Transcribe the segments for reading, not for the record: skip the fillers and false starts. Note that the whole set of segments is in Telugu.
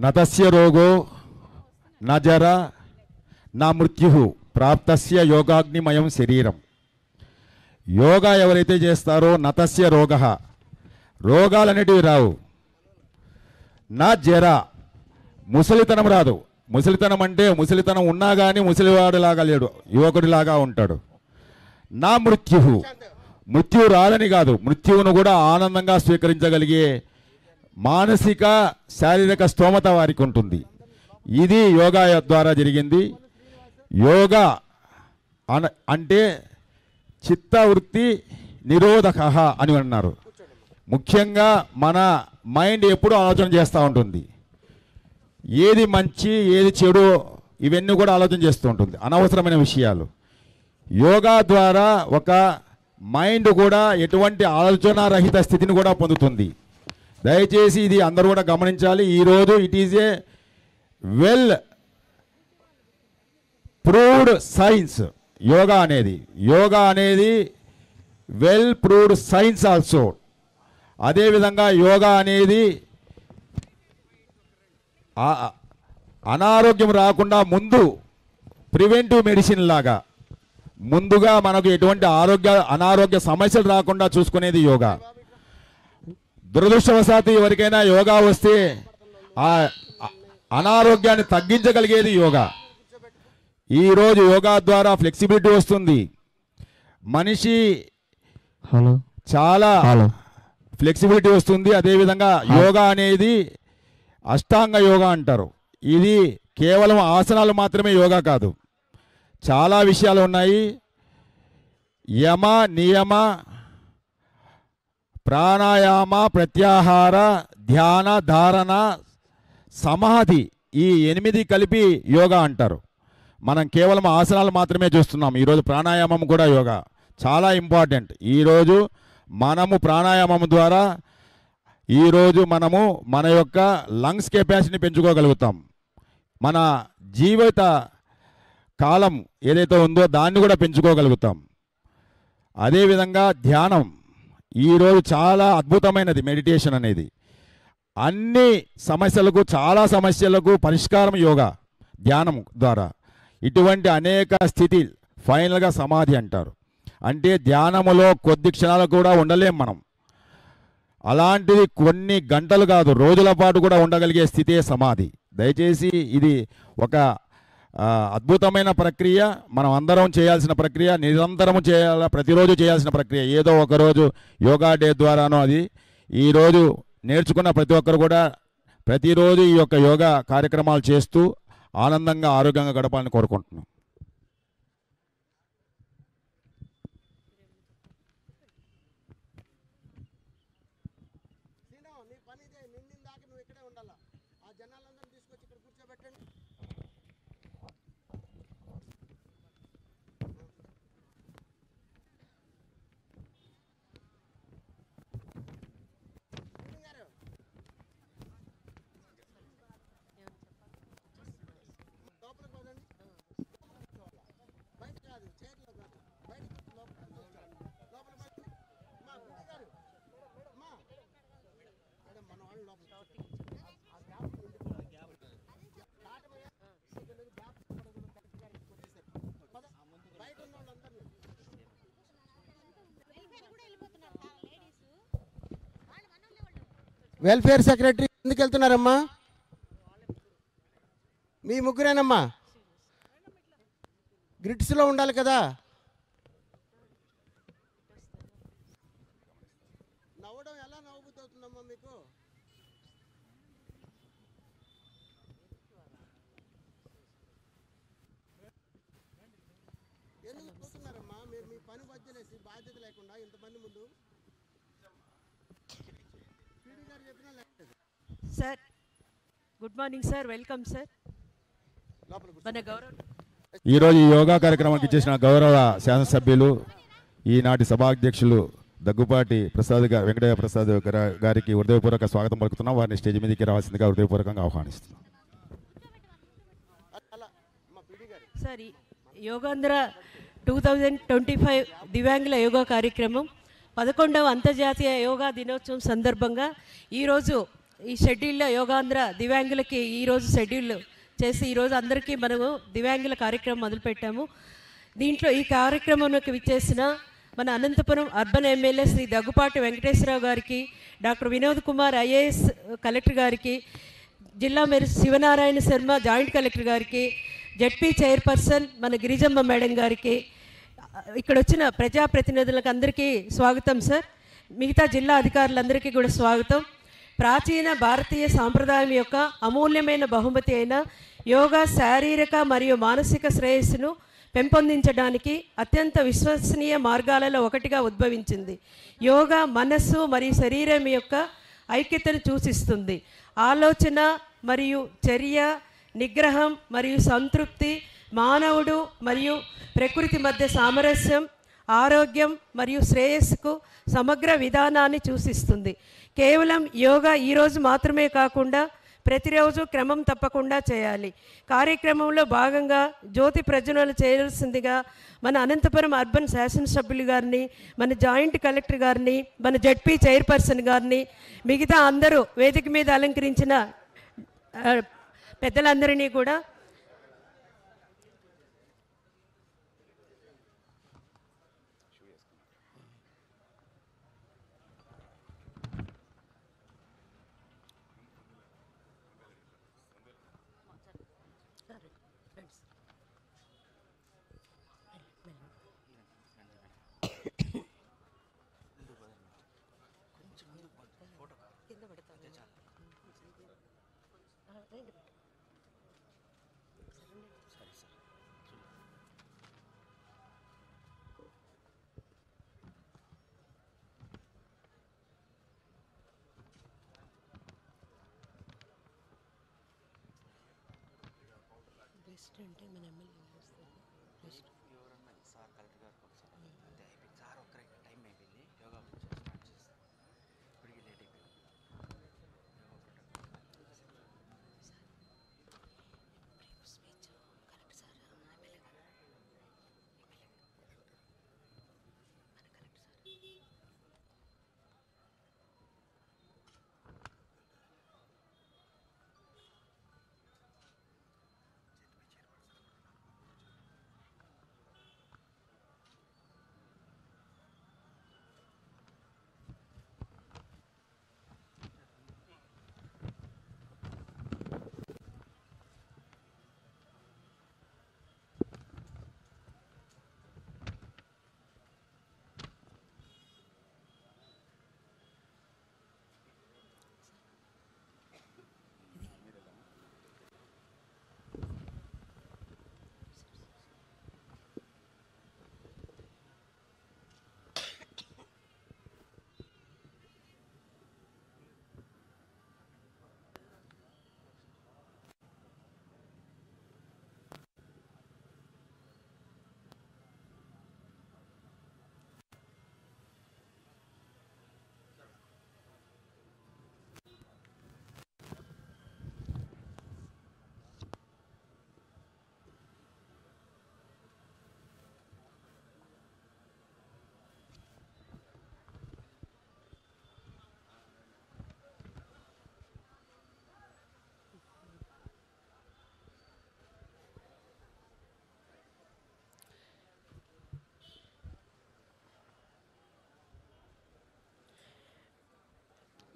నతస్య రోగో న జర నా మృత్యు ప్రాప్తస్య యోగాగ్నిమయం శరీరం. యోగా ఎవరైతే చేస్తారో నతస్య రోగ, రోగాలనేటివి రావు. నా జర, ముసలితనం రాదు. ముసలితనం అంటే ముసలితనం ఉన్నా కానీ ముసలివాడిలాగా లేడు, యువకుడిలాగా ఉంటాడు. నా మృత్యు, మృత్యువు రాదని కాదు, మృత్యువును కూడా ఆనందంగా స్వీకరించగలిగే మానసిక శారీరక స్తోమత వారికి ఉంటుంది. ఇది యోగా ద్వారా జరిగింది. యోగా అంటే చిత్తవృత్తి నిరోధక అని అన్నారు. ముఖ్యంగా మన మైండ్ ఎప్పుడూ ఆలోచన చేస్తూ ఉంటుంది. ఏది మంచి ఏది చెడు ఇవన్నీ కూడా ఆలోచన చేస్తూ ఉంటుంది, అనవసరమైన విషయాలు. యోగా ద్వారా ఒక మైండ్ కూడా ఎటువంటి ఆలోచన రహిత స్థితిని కూడా పొందుతుంది. దయచేసి ఇది అందరూ కూడా గమనించాలి. ఈరోజు it is a well proved science. Yoga అనేది వెల్ ప్రూవ్డ్ సైన్స్ ఆల్సో. అదేవిధంగా యోగా అనేది అనారోగ్యం రాకుండా ముందు ప్రివెంటివ్ మెడిసిన్ లాగా ముందుగా మనకు ఎటువంటి అనారోగ్య సమస్యలు రాకుండా చూసుకునేది యోగా. దురదృష్టవశాత్తు ఎవరికైనా యోగా వస్తే ఆ అనారోగ్యాన్ని తగ్గించగలిగేది యోగా. ఈరోజు యోగా ద్వారా ఫ్లెక్సిబిలిటీ వస్తుంది. మనిషి చాలా ఫ్లెక్సిబిలిటీ వస్తుంది. అదేవిధంగా యోగా అనేది అష్టాంగ యోగా అంటారు. ఇది కేవలం ఆసనాలు మాత్రమే యోగా కాదు, చాలా విషయాలు ఉన్నాయి. యమ, నియమ, ప్రాణాయామ, ప్రత్యాహార, ధ్యాన, ధారణ, సమాధి, ఈ 8 కలిపి యోగా అంటారు. మనం కేవలం ఆసనాలు మాత్రమే చూస్తున్నాం. ఈరోజు ప్రాణాయామం కూడా యోగా చాలా ఇంపార్టెంట్. ఈరోజు మనము ప్రాణాయామం ద్వారా ఈరోజు మనము మన యొక్క లంగ్స్ కెపాసిటీని పెంచుకోగలుగుతాం. మన జీవిత కాలం ఏదైతే ఉందో దాన్ని కూడా పెంచుకోగలుగుతాం. అదేవిధంగా ధ్యానం ఈరోజు చాలా అద్భుతమైనది. మెడిటేషన్ అనేది అన్ని సమస్యలకు, చాలా సమస్యలకు పరిష్కారం యోగా, ధ్యానం ద్వారా. ఇటువంటి అనేక స్థితి ఫైనల్గా సమాధి అంటారు. అంటే ధ్యానములో కొద్ది క్షణాలు కూడా ఉండలేం మనం. అలాంటిది కొన్ని గంటలు కాదు, రోజుల పాటు కూడా ఉండగలిగే స్థితే సమాధి. దయచేసి ఇది ఒక అద్భుతమైన ప్రక్రియ. మనం అందరం చేయాల్సిన ప్రక్రియ, నిరంతరం చేయాల, ప్రతిరోజు చేయాల్సిన ప్రక్రియ. ఏదో ఒకరోజు యోగా డే ద్వారానో అది. ఈరోజు నేర్చుకున్న ప్రతి ఒక్కరు కూడా ప్రతిరోజు ఈ యొక్క యోగా కార్యక్రమాలు చేస్తూ ఆనందంగా ఆరోగ్యంగా గడపాలని కోరుకుంటున్నాం. వెల్ఫేర్ సెక్రటరీ ఎందుకు వెళ్తున్నారమ్మా? మీ ముగ్గురేనమ్మా, గ్రిడ్స్లో ఉండాలి కదా. నవ్వడం ఎలా నవ్వుతుందమ్మా మీకు? ఎందుకు పోతున్నారమ్మా మీరు? మీ పని వదిలేసి బాధ్యత లేకుండా ఇంతమంది ముందు. Sir good morning sir, welcome sir. ఈరోజు ఈ యోగా కార్యక్రమానికి ఇచ్చేసిన గౌరవ శాసనసభ్యులు, ఈనాటి సభాధ్యక్షులు దగ్గుపాటి వెంకటయ్య ప్రసాద్ గారికి హృదయపూర్వక స్వాగతం పలుకుతున్నాం. వారిని స్టేజ్ మీదకి రావాల్సిందిగా హృదయపూర్వకంగా ఆహ్వానిస్తున్నాం. సార్ యోగాంధ్ర 2025 దివ్యాంగుల యోగా కార్యక్రమం 11వ అంతర్జాతీయ యోగా దినోత్సవం సందర్భంగా ఈరోజు ఈ షెడ్యూల్లో యోగాంధ్ర దివ్యాంగులకి ఈరోజు షెడ్యూల్ చేసి ఈరోజు అందరికీ మనము దివ్యాంగుల కార్యక్రమం మొదలుపెట్టాము. దీంట్లో ఈ కార్యక్రమంలోకి విచ్చేసిన మన అనంతపురం అర్బన్ ఎమ్మెల్యే శ్రీ దగ్గుపాటి వెంకటేశ్వరరావు గారికి, doctor Vinod Kumar IAS collector గారికి, జిల్లా mayor Sivanarayana Sharma joint collector గారికి, జడ్పీ చైర్పర్సన్ మన గిరిజమ్మ మేడం గారికి, ఇక్కడ వచ్చిన ప్రజాప్రతినిధులకు అందరికీ స్వాగతం సార్. మిగతా జిల్లా అధికారులందరికీ కూడా స్వాగతం. ప్రాచీన భారతీయ సాంప్రదాయం యొక్క అమూల్యమైన బహుమతి అయిన యోగా శారీరక మరియు మానసిక శ్రేయస్సును పెంపొందించడానికి అత్యంత విశ్వసనీయ మార్గాలలో ఒకటిగా ఉద్భవించింది. యోగా మనస్సు మరియు శరీరం యొక్క ఐక్యతను సూచిస్తుంది. ఆలోచన మరియు చర్య, నిగ్రహం మరియు సంతృప్తి, మానవుడు మరియు ప్రకృతి మధ్య సామరస్యం, ఆరోగ్యం మరియు శ్రేయస్సుకు సమగ్ర విధానాన్ని సూచిస్తుంది. కేవలం యోగా ఈరోజు మాత్రమే కాకుండా ప్రతిరోజు క్రమం తప్పకుండా చేయాలి. కార్యక్రమంలో భాగంగా జ్యోతి ప్రజ్వలన చేయాల్సిందిగా మన అనంతపురం అర్బన్ శాసనసభ్యులు గారిని, మన జాయింట్ కలెక్టర్ గారిని, మన జడ్పీ చైర్పర్సన్ గారిని, మిగతా అందరూ వేదిక మీద అలంకరించిన పెద్దలందరినీ కూడా అంటే మన ఎమ్మెల్యే ఎవరన్నా సార్ కలెక్టర్ గారు సార్ అంతే అయిపోయింది సార్. ఒక్కరే టైం అయిపోయింది. యోగా స్టార్ట్ చేస్తాం. ఇప్పటికీ లేట్ అయిపోయింది.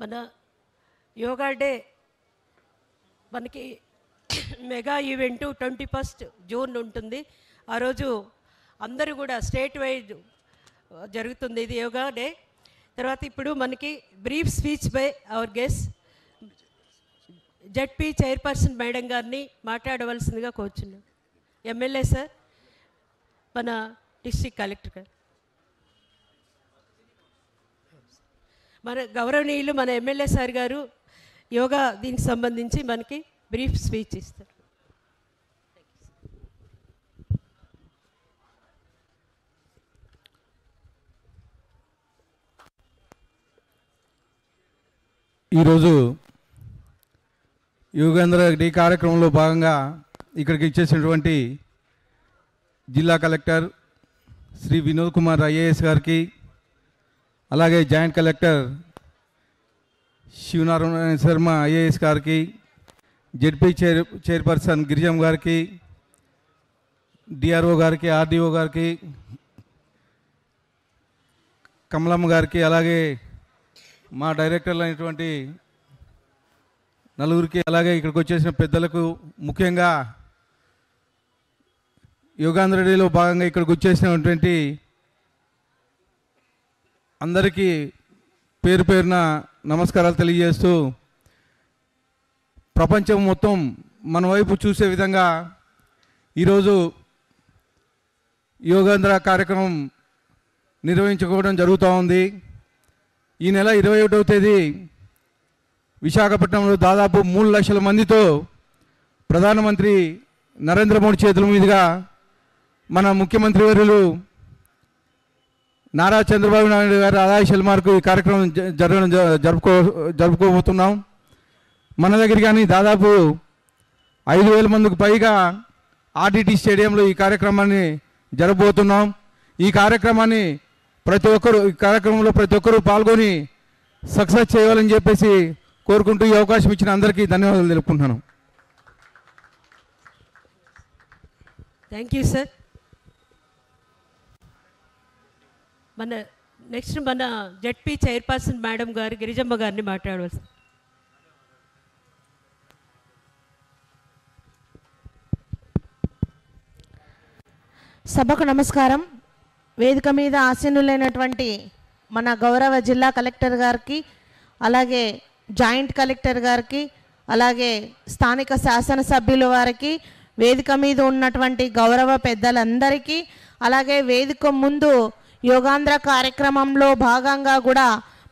మన యోగా డే మనకి మెగా ఈవెంట్ 21 జూన్ ఉంటుంది. ఆ రోజు అందరూ కూడా స్టేట్ వైడ్ జరుగుతుంది ఇది యోగా డే. తర్వాత ఇప్పుడు మనకి brief speech by our guest ZP chairperson madam గారిని మాట్లాడవలసిందిగా కోరుచున్నాం. ఎమ్మెల్యే సార్, మన డిస్ట్రిక్ట్ కలెక్టర్ గారు, మన గౌరవనీయులు మన ఎమ్మెల్యే సార్ గారు యోగా దీనికి సంబంధించి మనకి బ్రీఫ్ స్పీచ్ ఇస్తారు. ఈరోజు యోగేంద్ర డే కార్యక్రమంలో భాగంగా ఇక్కడికి ఇచ్చేసినటువంటి జిల్లా కలెక్టర్ శ్రీ వినోద్ కుమార్ ఐఏఎస్ గారికి, అలాగే joint collector Sivanarayana Sharma IAS గారికి, జెడ్పీ చైర్పర్సన్ గిరిజం గారికి, డిఆర్ఓ గారికి, ఆర్డీఓ గారికి, కమలమ్మ గారికి, అలాగే మా డైరెక్టర్లు అయినటువంటి నలుగురికి, అలాగే ఇక్కడికి వచ్చేసిన పెద్దలకు, ముఖ్యంగా యోగాంధ్ర డేలో భాగంగా ఇక్కడికి వచ్చేసినటువంటి అందరికీ పేరు పేరున నమస్కారాలు తెలియజేస్తూ, ప్రపంచం మొత్తం మన వైపు చూసే విధంగా ఈరోజు యోగాంధ్ర కార్యక్రమం నిర్వహించుకోవడం జరుగుతూ ఉంది. ఈ నెల 21వ తేదీ విశాఖపట్నంలో దాదాపు 3 లక్షల మందితో ప్రధానమంత్రి నరేంద్ర మోడీ చేతుల మీదుగా మన ముఖ్యమంత్రి వర్యులు నారా చంద్రబాబు నాయుడు గారి ఆదాయ మార్కు ఈ కార్యక్రమం జరుపుకోబోతున్నాం. మన దగ్గర కానీ దాదాపు 5,000 మందికి పైగా ఆర్డిటి స్టేడియంలో ఈ కార్యక్రమాన్ని జరపబోతున్నాం. ఈ కార్యక్రమంలో ప్రతి ఒక్కరూ పాల్గొని సక్సెస్ చేయాలని చెప్పేసి కోరుకుంటూ ఈ అవకాశం ఇచ్చిన అందరికీ ధన్యవాదాలు తెలుపుకుంటున్నాను. Thank you sir. నెక్స్ట్ మన జెడ్పీ చైర్పర్సన్ మేడం గారు గిరిజమ్మ గారిని మాట్లాడవలసి. సభకు నమస్కారం. వేదిక మీద ఆసీనులైనటువంటి మన గౌరవ జిల్లా కలెక్టర్ గారికి, అలాగే జాయింట్ కలెక్టర్ గారికి, అలాగే స్థానిక శాసనసభ్యుల వారికి, వేదిక మీద ఉన్నటువంటి గౌరవ పెద్దలందరికీ, అలాగే వేదిక ముందు యోగాంధ్ర కార్యక్రమంలో భాగంగా కూడా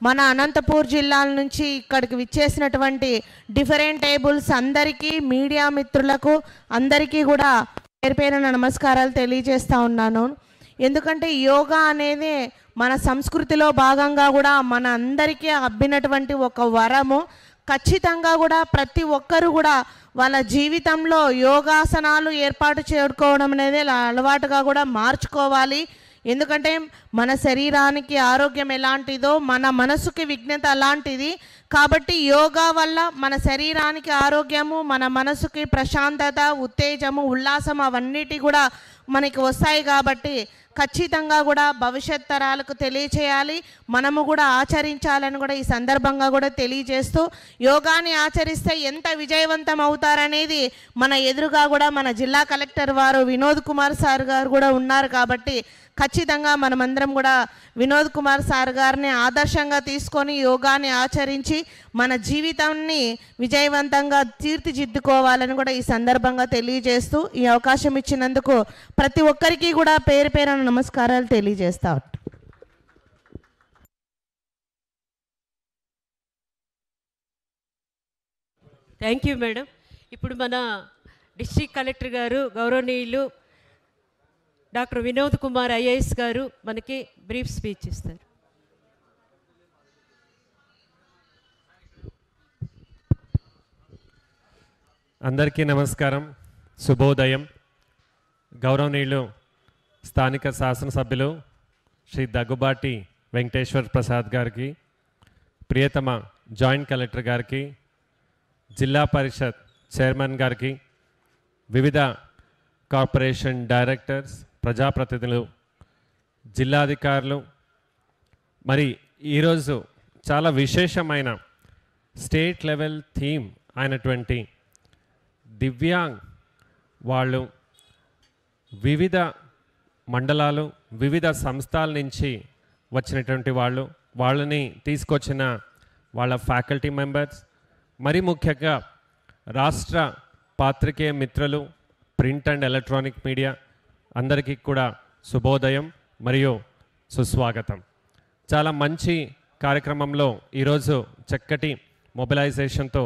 మన అనంతపూర్ జిల్లాల నుంచి ఇక్కడికి విచ్చేసినటువంటి డిఫరెంట్ టేబుల్స్ అందరికీ, మీడియా మిత్రులకు అందరికీ కూడా పేరు పేరున నమస్కారాలు తెలియజేస్తూ ఉన్నాను. ఎందుకంటే యోగా అనేది మన సంస్కృతిలో భాగంగా కూడా మన అందరికీ అబ్బినటువంటి ఒక వరము. ఖచ్చితంగా కూడా ప్రతి ఒక్కరు కూడా వాళ్ళ జీవితంలో యోగాసనాలు ఏర్పాటు చేసుకోవడం అనేది అలవాటుగా కూడా మార్చుకోవాలి. ఎందుకంటే మన శరీరానికి ఆరోగ్యం ఎలాంటిదో మన మనసుకి విఘ్నత అలాంటిది. కాబట్టి యోగా వల్ల మన శరీరానికి ఆరోగ్యము, మన మనసుకి ప్రశాంతత, ఉత్తేజము, ఉల్లాసం అవన్నిటి కూడా మనకి వస్తాయి. కాబట్టి ఖచ్చితంగా కూడా భవిష్యత్ తరాలకు తెలియచేయాలి, మనము కూడా ఆచరించాలని కూడా ఈ సందర్భంగా కూడా తెలియజేస్తూ, యోగాని ఆచరిస్తే ఎంత విజయవంతం అవుతారనేది మన ఎదురుగా కూడా మన జిల్లా కలెక్టర్ వారు వినోద్ కుమార్ సార్ గారు కూడా ఉన్నారు. కాబట్టి ఖచ్చితంగా మనమందరం కూడా వినోద్ కుమార్ సార్ గారిని ఆదర్శంగా తీసుకొని యోగాని ఆచరించి మన జీవితాన్ని విజయవంతంగా తీర్చిదిద్దుకోవాలని కూడా ఈ సందర్భంగా తెలియజేస్తూ, ఈ అవకాశం ఇచ్చినందుకు ప్రతి ఒక్కరికి కూడా పేరు పేరున నమస్కారాలు తెలియజేస్తా. Thank you madam. ఇప్పుడు మన డిస్ట్రిక్ట్ కలెక్టర్ గారు గౌరవనీయులు డాక్టర్ వినోద్ కుమార్ ఐఏఎస్ గారు మనకి బ్రీఫ్ స్పీచ్ ఇస్తారు. అందరికీ నమస్కారం, శుభోదయం. గౌరవనీయులు స్థానిక శాసనసభ్యులు శ్రీ దగ్గుబాటి వెంకటేశ్వర్ ప్రసాద్ గారికి, ప్రియతమ జాయింట్ కలెక్టర్ గారికి, జిల్లా పరిషత్ చైర్మన్ గారికి, వివిధ కార్పొరేషన్ డైరెక్టర్స్, ప్రజాప్రతినిధులు, జిల్లాధికారులు, మరి ఈరోజు చాలా విశేషమైన స్టేట్ లెవెల్ థీమ్ అయినటువంటి దివ్యాంగ్ వాళ్ళు వివిధ మండలాలు, వివిధ సంస్థల నుంచి వచ్చినటువంటి వాళ్ళని తీసుకొచ్చిన వాళ్ళ ఫ్యాకల్టీ మెంబర్స్, మరి ముఖ్యంగా రాష్ట్ర పాత్రికేయ మిత్రులు, ప్రింట్ అండ్ ఎలక్ట్రానిక్ మీడియా అందరికీ కూడా శుభోదయం మరియు సుస్వాగతం. చాలా మంచి కార్యక్రమంలో ఈరోజు చక్కటి మొబిలైజేషన్తో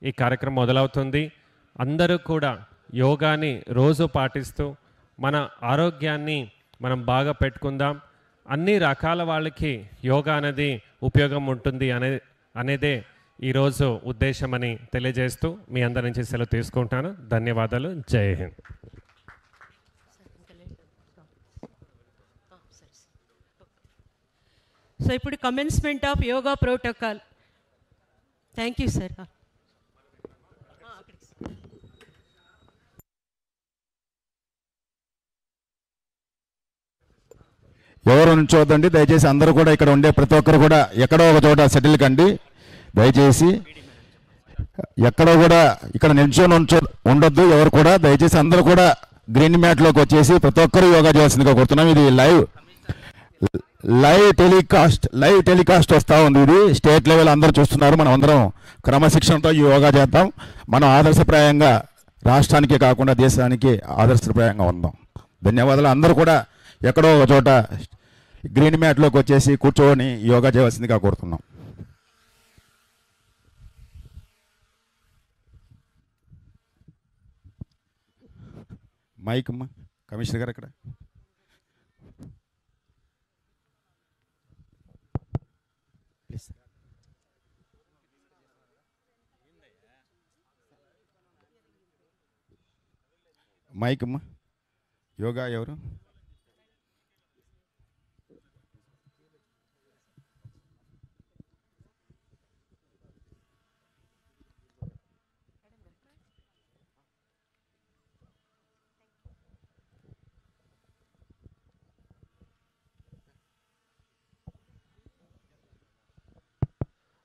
ఈ కార్యక్రమం మొదలవుతుంది. అందరూ కూడా యోగాని రోజు పాటిస్తూ మన ఆరోగ్యాన్ని మనం బాగా పెట్టుకుందాం. అన్ని రకాల వాళ్ళకి యోగా అనేది ఉపయోగం ఉంటుంది అనేదే ఈరోజు ఉద్దేశమని తెలియజేస్తూ మీ అందరి నుంచి సెలవు తీసుకుంటాను. ధన్యవాదాలు. జై హింద్. సో ఇప్పుడు commencement of yoga protocol. Thank you sir. ఎవరు నుంచోద్దండి దయచేసి. అందరూ కూడా ఇక్కడ ఉండే ప్రతి ఒక్కరు కూడా ఎక్కడో ఒక చోట సెటిల్ కండి దయచేసి. ఎక్కడో కూడా ఇక్కడ నిల్చొని ఉండొద్దు ఎవరు కూడా. దయచేసి అందరూ కూడా గ్రీన్ మ్యాట్లోకి వచ్చేసి ప్రతి ఒక్కరు యోగా చేయాల్సిందిగా కోరుతున్నాం. ఇది లైవ్ టెలికాస్ట్ వస్తూ ఉంది. ఇది స్టేట్ లెవెల్ అందరూ చూస్తున్నారు. మనం అందరం క్రమశిక్షణతో ఈ యోగా చేద్దాం. మనం ఆదర్శప్రాయంగా రాష్ట్రానికి కాకుండా దేశానికి ఆదర్శప్రాయంగా ఉందాం. ధన్యవాదాలు. అందరూ కూడా ఎక్కడో ఒక చోట గ్రీన్ మ్యాట్లోకి వచ్చేసి కూర్చొని యోగా చేయవలసిందిగా కోరుతున్నాం. మైక్ అమ్మా, కమిషనర్ గారు ఎక్కడ? మైక్ అమ్మా. యోగా ఎవరు?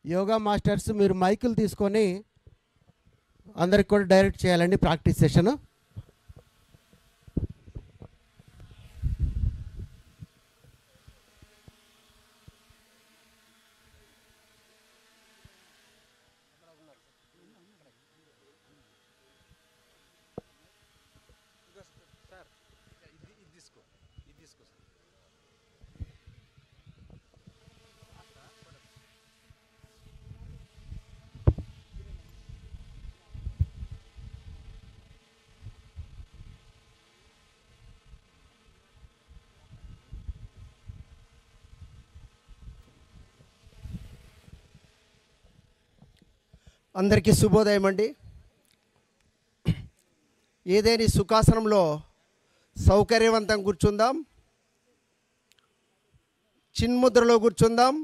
యోగా మాస్టర్స్ మీరు మైకులు తీసుకొని అందరికి కూడా డైరెక్ట్ చేయాలండి ప్రాక్టీస్ సెషన్. అందరికీ శుభోదయం అండి. ఏదేని సుఖాసనంలో సౌకర్యవంతంగా కూర్చుందాం. చిన్ముద్రలో కూర్చుందాం.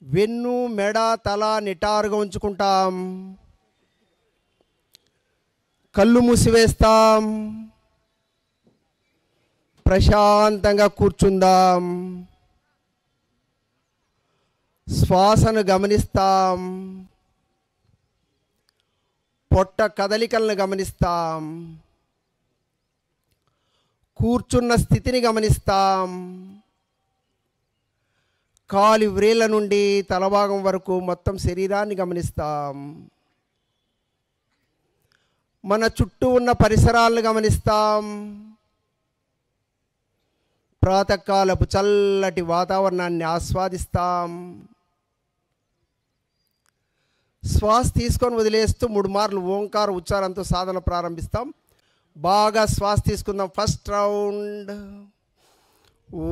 వెన్ను, మెడ, తల నిటారుగా ఉంచుకుంటాం. కళ్ళు మూసివేస్తాం. ప్రశాంతంగా కూర్చుందాం. శ్వాసను గమనిస్తాం. పొట్ట కదలికలను గమనిస్తాం. కూర్చున్న స్థితిని గమనిస్తాం. కాలి వ్రేళ్ళ నుండి తలభాగం వరకు మొత్తం శరీరాన్ని గమనిస్తాం. మన చుట్టూ ఉన్న పరిసరాలను గమనిస్తాం. ప్రాతకాలపు చల్లటి వాతావరణాన్ని ఆస్వాదిస్తాం. శ్వాస తీసుకొని వదిలేస్తూ 3 మార్లు ఓంకార ఉచ్చారణతో సాధన ప్రారంభిస్తాం. బాగా శ్వాస తీసుకుందాం. ఫస్ట్ రౌండ్ ఓ,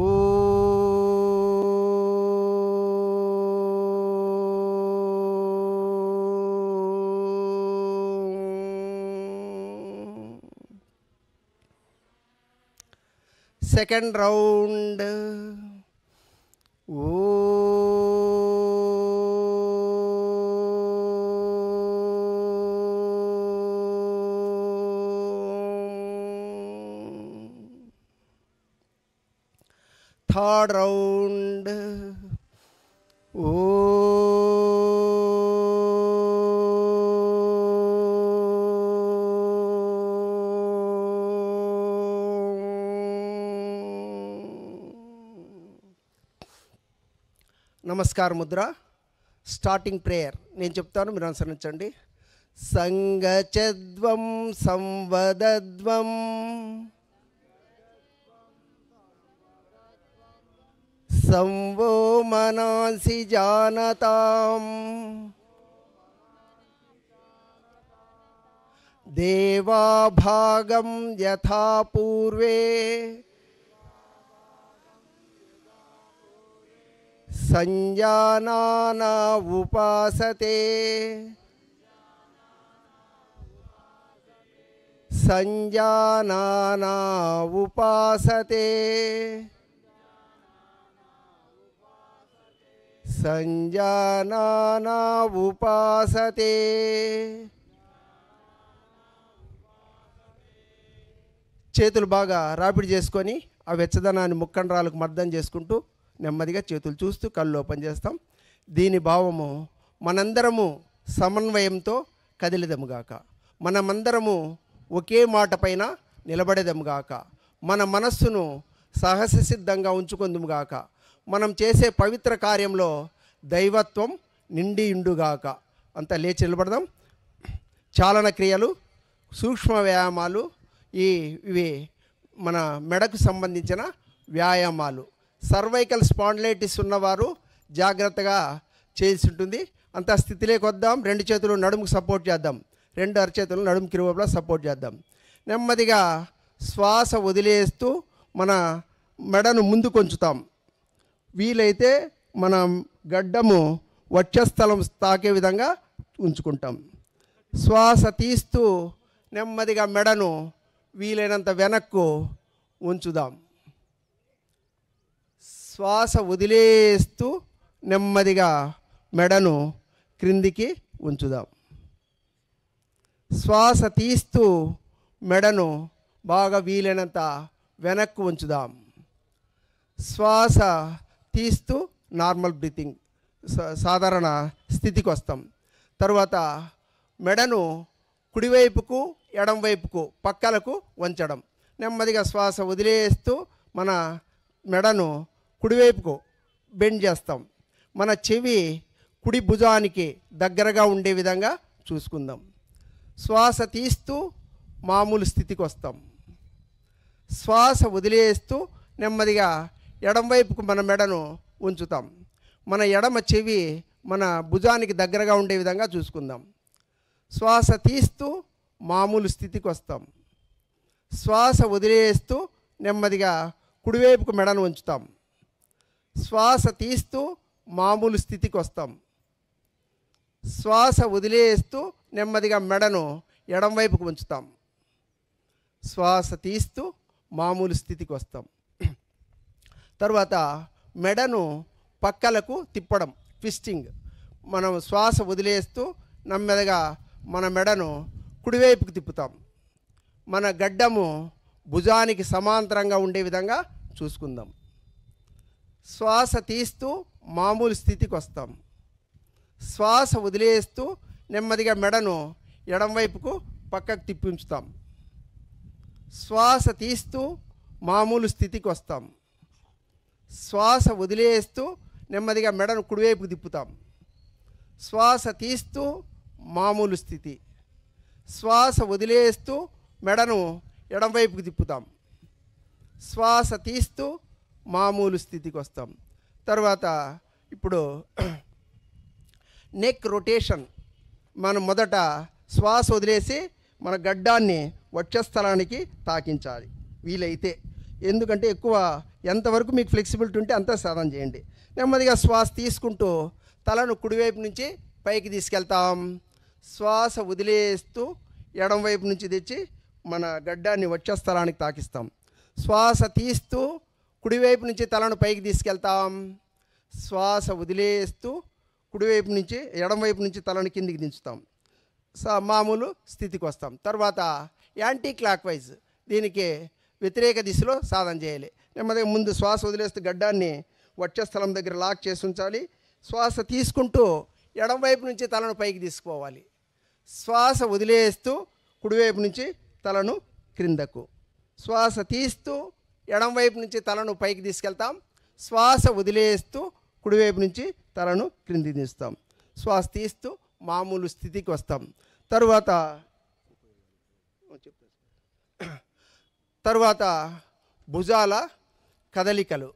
సెకండ్ రౌండ్ ఓ, థర్డ్ రౌండ్ ఓ, నమస్కార ముద్ర. స్టార్టింగ్ ప్రేయర్ నేను చెప్తాను, మీరు అనుసరించండి. సంగచద్వం సంవదద్వం సంవో మనాంసి జానతాం దేవాభాగం యథా పూర్వే సంజానానా ఉపాసతే సంజానానా ఉపాసతే సంజానానా ఉపాసతే. చేతులు బాగా రాపిడి చేసుకొని ఆ వెచ్చదనాన్ని ముక్కండ్రాలకు మర్దం చేసుకుంటూ నెమ్మదిగా చేతులు చూస్తూ కళ్ళు ఓపెన్ చేస్తాం. దీని భావము మనందరము సమన్వయంతో కదిలిదముగాక, మనమందరము ఒకే మాట పైన నిలబడేదముగాక, మన మనస్సును సాహససిద్ధంగా ఉంచుకుందుముగాక, మనం చేసే పవిత్ర కార్యంలో దైవత్వం నిండి ఉండుగాక. అంతా లేచి నిలబడదాం. చాలన క్రియలు, సూక్ష్మ వ్యాయామాలు, ఇవి మన మెడకు సంబంధించిన వ్యాయామాలు. సర్వైకల్ స్పాండిలైటిస్ ఉన్నవారు జాగ్రత్తగా చేసి ఉంటుంది. అంత స్థితిలోకి వద్దాం. రెండు చేతులు నడుముకు సపోర్ట్ చేద్దాం, రెండు అరచేతులు నడుము కిరువైపులా సపోర్ట్ చేద్దాం. నెమ్మదిగా శ్వాస వదిలేస్తూ మన మెడను ముందు కొంచుతాం. వీలైతే మన గడ్డము వక్షస్థలం తాకే విధంగా ఉంచుకుంటాం. శ్వాస తీస్తూ నెమ్మదిగా మెడను వీలైనంత వెనక్కు ఉంచుదాం. శ్వాస వదిలేస్తూ నెమ్మదిగా మెడను క్రిందికి ఉంచుదాం. శ్వాస తీస్తూ మెడను బాగా వీలైనంత వెనక్కు ఉంచుదాం. శ్వాస తీస్తూ నార్మల్ బ్రీతింగ్, సాధారణ స్థితికి వస్తాం. తర్వాత మెడను కుడివైపుకు ఎడంవైపుకు పక్కలకు వంచడం. నెమ్మదిగా శ్వాస వదిలేస్తూ మన మెడను కుడివైపుకు బెండ్ చేస్తాం. మన చెవి కుడి భుజానికి దగ్గరగా ఉండే విధంగా చూసుకుందాం. శ్వాస తీస్తూ మామూలు స్థితికి వస్తాం. శ్వాస వదిలేస్తూ నెమ్మదిగా ఎడంవైపుకు మన మెడను ఉంచుతాం. మన ఎడమ చెవి మన భుజానికి దగ్గరగా ఉండే విధంగా చూసుకుందాం. శ్వాస తీస్తూ మామూలు స్థితికి వస్తాం. శ్వాస వదిలేస్తూ నెమ్మదిగా కుడివైపుకు మెడను ఉంచుతాం. శ్వాస తీస్తూ మామూలు స్థితికి వస్తాం. శ్వాస వదిలేస్తూ నెమ్మదిగా మెడను ఎడంవైపుకు ఉంచుతాం. శ్వాస తీస్తూ మామూలు స్థితికి వస్తాం. తర్వాత మెడను పక్కలకు తిప్పడం, ట్విస్టింగ్. మనం శ్వాస వదిలేస్తూ నెమ్మదిగా మన మెడను కుడివైపుకి తిప్పుతాం. మన గడ్డము భుజానికి సమాంతరంగా ఉండే విధంగా చూసుకుందాం. శ్వాస తీస్తూ మామూలు స్థితికి వస్తాం. శ్వాస వదిలేస్తూ నెమ్మదిగా మెడను ఎడంవైపుకు పక్కకు తిప్పి ఉంచుతాం. శ్వాస తీస్తూ మామూలు స్థితికి వస్తాం. శ్వాస వదిలేస్తూ నెమ్మదిగా మెడను కుడివైపుకు తిప్పుతాం. శ్వాస తీస్తూ మామూలు స్థితి. శ్వాస వదిలేస్తూ మెడను ఎడంవైపుకు తిప్పుతాం. శ్వాస తీస్తూ మామూలు స్థితికి వస్తాం. తర్వాత ఇప్పుడు నెక్ రొటేషన్. మనం మొదట శ్వాస వదిలేసి మన గడ్డాన్ని వక్షస్థలానికి తాకించాలి వీలైతే. ఎందుకంటే ఎక్కువ ఎంతవరకు మీకు ఫ్లెక్సిబిలిటీ ఉంటే అంత సాధన చేయండి. నెమ్మదిగా శ్వాస తీసుకుంటూ తలను కుడివైపు నుంచి పైకి తీసుకెళ్తాం. శ్వాస వదిలేస్తూ ఎడంవైపు నుంచి తెచ్చి మన గడ్డాన్ని వక్షస్థలానికి తాకిస్తాం. శ్వాస తీస్తూ కుడివైపు నుంచి తలను పైకి తీసుకెళ్తాం. శ్వాస వదిలేస్తూ కుడివైపు నుంచి ఎడంవైపు నుంచి తలను కిందికి దించుతాం. మామూలు స్థితికి వస్తాం. తర్వాత యాంటీ క్లాక్ వైజ్, దీనికి వ్యతిరేక దిశలో సాధన చేయాలి. నెమ్మదిగా ముందు శ్వాస వదిలేస్తూ గడ్డాన్ని వక్షస్థలం దగ్గర లాక్ చేసి ఉంచాలి. శ్వాస తీసుకుంటూ ఎడంవైపు నుంచి తలను పైకి తీసుకుపోవాలి. శ్వాస వదిలేస్తూ కుడివైపు నుంచి తలను క్రిందకు. శ్వాస తీస్తూ ఎడంవైపు నుంచి తలను పైకి తీసుకెళ్తాం. శ్వాస వదిలేస్తూ కుడివైపు నుంచి తలను క్రిందికి దిస్తాం. శ్వాస తీస్తూ మామూలు స్థితికి వస్తాం. తర్వాత భుజాల కదలికలు.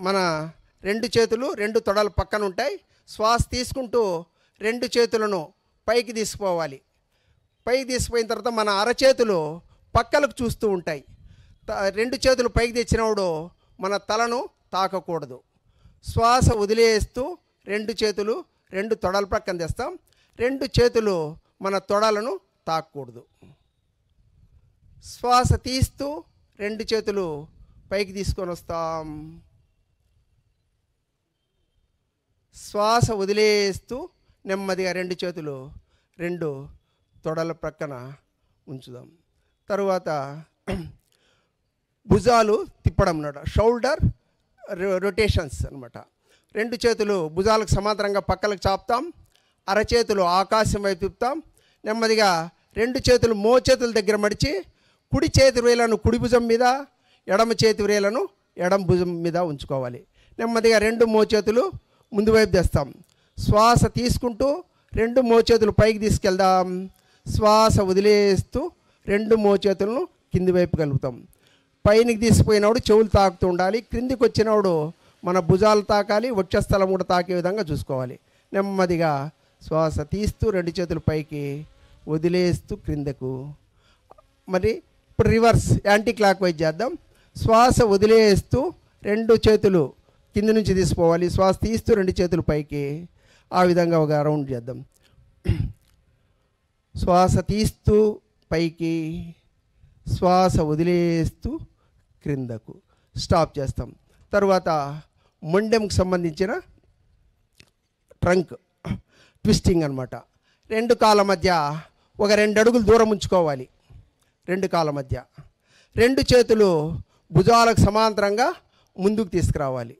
మన రెండు చేతులు రెండు తొడలు పక్కన ఉంటాయి. శ్వాస తీసుకుంటూ రెండు చేతులను పైకి తీసుకుపోవాలి. పైకి తీసుకుపోయిన తర్వాత మన అరచేతులు పక్కలకు చూస్తూ ఉంటాయి. రెండు చేతులు పైకి తెచ్చినప్పుడు మన తలను తాకకూడదు. శ్వాస వదిలేస్తూ రెండు చేతులు రెండు తొడల ప్రక్కన తెస్తాం. రెండు చేతులు మన తొడలను తాకకూడదు. శ్వాస తీస్తూ రెండు చేతులు పైకి తీసుకొని వస్తాం. శ్వాస వదిలేస్తూ నెమ్మదిగా రెండు చేతులు రెండు తొడల ప్రక్కన ఉంచుదాం. తరువాత భుజాలు తిప్పడం అన్నమాట, షోల్డర్ రొటేషన్స్ అనమాట. రెండు చేతులు భుజాలకు సమాంతరంగా పక్కలకు చాపుతాం. అరచేతులు ఆకాశం వైపు తిప్పుతాం. నెమ్మదిగా రెండు చేతులు మోచేతుల దగ్గర మడిచి కుడి చేతి వేలను కుడి భుజం మీద, ఎడమ చేతి వేలను ఎడమ భుజం మీద ఉంచుకోవాలి. నెమ్మదిగా రెండు మోచేతులు ముందు వైపు తెస్తాం. శ్వాస తీసుకుంటూ రెండు మోచేతులు పైకి తీసుకెళ్దాం. శ్వాస వదిలేస్తూ రెండు మోచేతులను కింది వైపు కలుపుతాం. పైనకి తీసుకుపోయినప్పుడు చెవులు తాకుతూ ఉండాలి. క్రిందికి వచ్చినప్పుడు మన భుజాలు తాకాలి, వక్షస్థలం కూడా తాకే విధంగా చూసుకోవాలి. నెమ్మదిగా శ్వాస తీస్తూ రెండు చేతులు పైకి వదిలేస్తూ క్రిందకు. మరి ఇప్పుడు రివర్స్ యాంటీ క్లాక్ వైజ్ చేద్దాం. శ్వాస వదిలేస్తూ రెండు చేతులు కింద నుంచి తీసుకోవాలి. శ్వాస తీస్తూ రెండు చేతులు పైకి. ఆ విధంగా ఒక రౌండ్ చేద్దాం. శ్వాస తీస్తూ పైకి, శ్వాస వదిలేస్తూ క్రిందకు. స్టాప్ చేస్తాం. తర్వాత మొండెంకి సంబంధించిన ట్రంక్ ట్విస్టింగ్ అనమాట. రెండు కాళ్ళ మధ్య ఒక 2 అడుగులు దూరం ఉంచుకోవాలి. రెండు కాళ్ళ మధ్య రెండు చేతులు భుజాలకు సమాంతరంగా ముందుకు తీసుకురావాలి.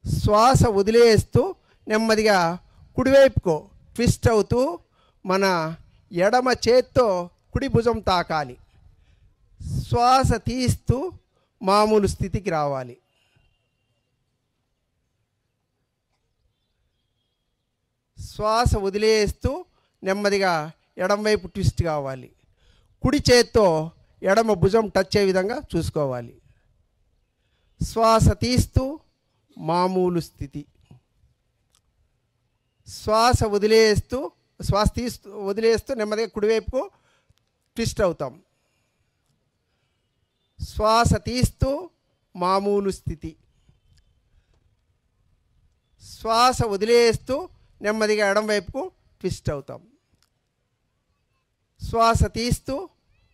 శ్వాస వదిలేస్తూ నెమ్మదిగా కుడివైపుకు ట్విస్ట్ అవుతూ మన ఎడమ చేత్తో కుడి భుజం తాకాలి. శ్వాస తీస్తూ మామూలు స్థితికి రావాలి. శ్వాస వదిలేస్తూ నెమ్మదిగా ఎడమవైపు ట్విస్ట్ కావాలి. కుడి చేత్తో ఎడమ భుజం టచ్ అయ్యే విధంగా చూసుకోవాలి. శ్వాస తీస్తూ మామూలు స్థితి. శ్వాస వదిలేస్తూ నెమ్మదిగా కుడివైపుకు ట్విస్ట్ అవుతాం. శ్వాస తీస్తూ మామూలు స్థితి. శ్వాస వదిలేస్తూ నెమ్మదిగా ఎడమవైపుకు ట్విస్ట్ అవుతాం. శ్వాస తీస్తూ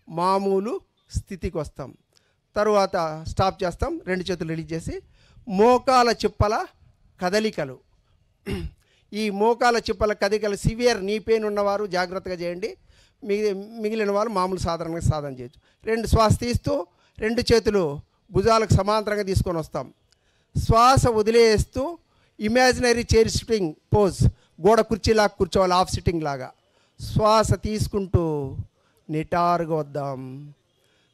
మామూలు స్థితికి వస్తాం. తరువాత స్టాప్ చేస్తాం. రెండు చేతులు రిలీజ్ చేసి మోకాల చిప్పల కదలికలు. ఈ మోకాల చిప్పల కదలికలు సివియర్ నీ పెయిన్ ఉన్నవారు జాగ్రత్తగా చేయండి. మిగిలిన వాళ్ళు మామూలు సాధారణంగా సాధన చేయొచ్చు. రెండు శ్వాస తీస్తూ రెండు చేతులు భుజాలకు సమాంతరంగా తీసుకొని వస్తాం. శ్వాస వదిలేస్తూ ఇమాజినరీ చైర్ సిట్టింగ్ పోజ్, గోడ కుర్చీలాగా కూర్చోవాలి, హాఫ్ సిట్టింగ్ లాగా. శ్వాస తీసుకుంటూ నిటారుగా వద్దాం.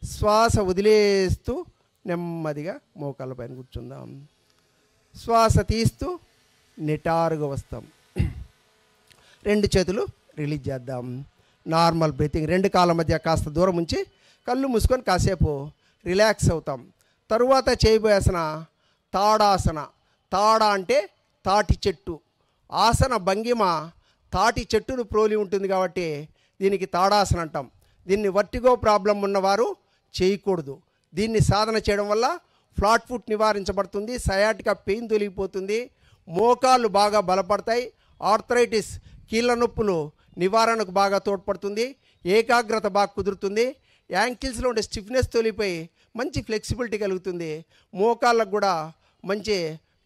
శ్వాస వదిలేస్తూ నెమ్మదిగా మోకాళ్ళ పైన కూర్చుందాం. శ్వాస తీస్తూ నిటారుగా వస్తాం. రెండు చేతులు రిలీజ్ చేద్దాం. Normal breathing. రెండు కాళ్ళ మధ్య కాస్త దూరం ఉంచి కళ్ళు మూసుకొని కాసేపు రిలాక్స్ అవుతాం. తరువాత చేయబోయేసన తాడాసన. తాడ అంటే తాటి చెట్టు. ఆసన భంగిమ తాటి చెట్టును ప్రోలి ఉంటుంది కాబట్టి దీనికి తాడాసన అంటాం. దీన్ని వర్టిగో ప్రాబ్లం ఉన్నవారు చేయకూడదు. దీన్ని సాధన చేయడం వల్ల ఫ్లాట్ ఫుట్ నివారించబడుతుంది, సయాటికా పెయిన్ తొలగిపోతుంది, మోకాళ్ళు బాగా బలపడతాయి, ఆర్థరైటిస్ కీళ్ళ నొప్పులు నివారణకు బాగా తోడ్పడుతుంది, ఏకాగ్రత బాగా కుదురుతుంది, యాంకిల్స్లో ఉండే స్టిఫ్నెస్ తొలిపోయి మంచి ఫ్లెక్సిబిలిటీ కలుగుతుంది, మోకాళ్ళకు కూడా మంచి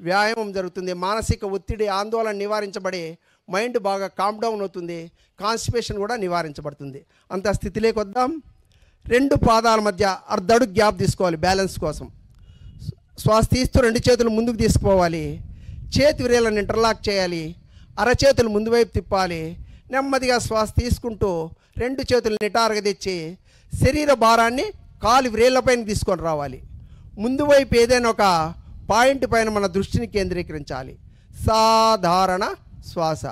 వ్యాయామం జరుగుతుంది, మానసిక ఒత్తిడి ఆందోళన నివారించబడి మైండ్ బాగా కామ్ డౌన్ అవుతుంది, కాన్స్టిపేషన్ కూడా నివారించబడుతుంది. అంత స్థితిలోకి వద్దాం. రెండు పాదాల మధ్య అర్ధడుగు గ్యాప్ తీసుకోవాలి బ్యాలెన్స్ కోసం. శ్వాస తీస్తూ రెండు చేతులు ముందుకు తీసుకుపోవాలి. చేతి విరేలను ఇంటర్లాక్ చేయాలి. అరచేతులు ముందు వైపు తిప్పాలి. నెమ్మదిగా శ్వాస తీసుకుంటూ రెండు చేతులు నిటారుగా తెచ్చి శరీర భారాన్ని కాలు విరేళ్లపైన తీసుకొని రావాలి. ముందు వైపు ఏదైనా ఒక పాయింట్ పైన మన దృష్టిని కేంద్రీకరించాలి. సాధారణ శ్వాస.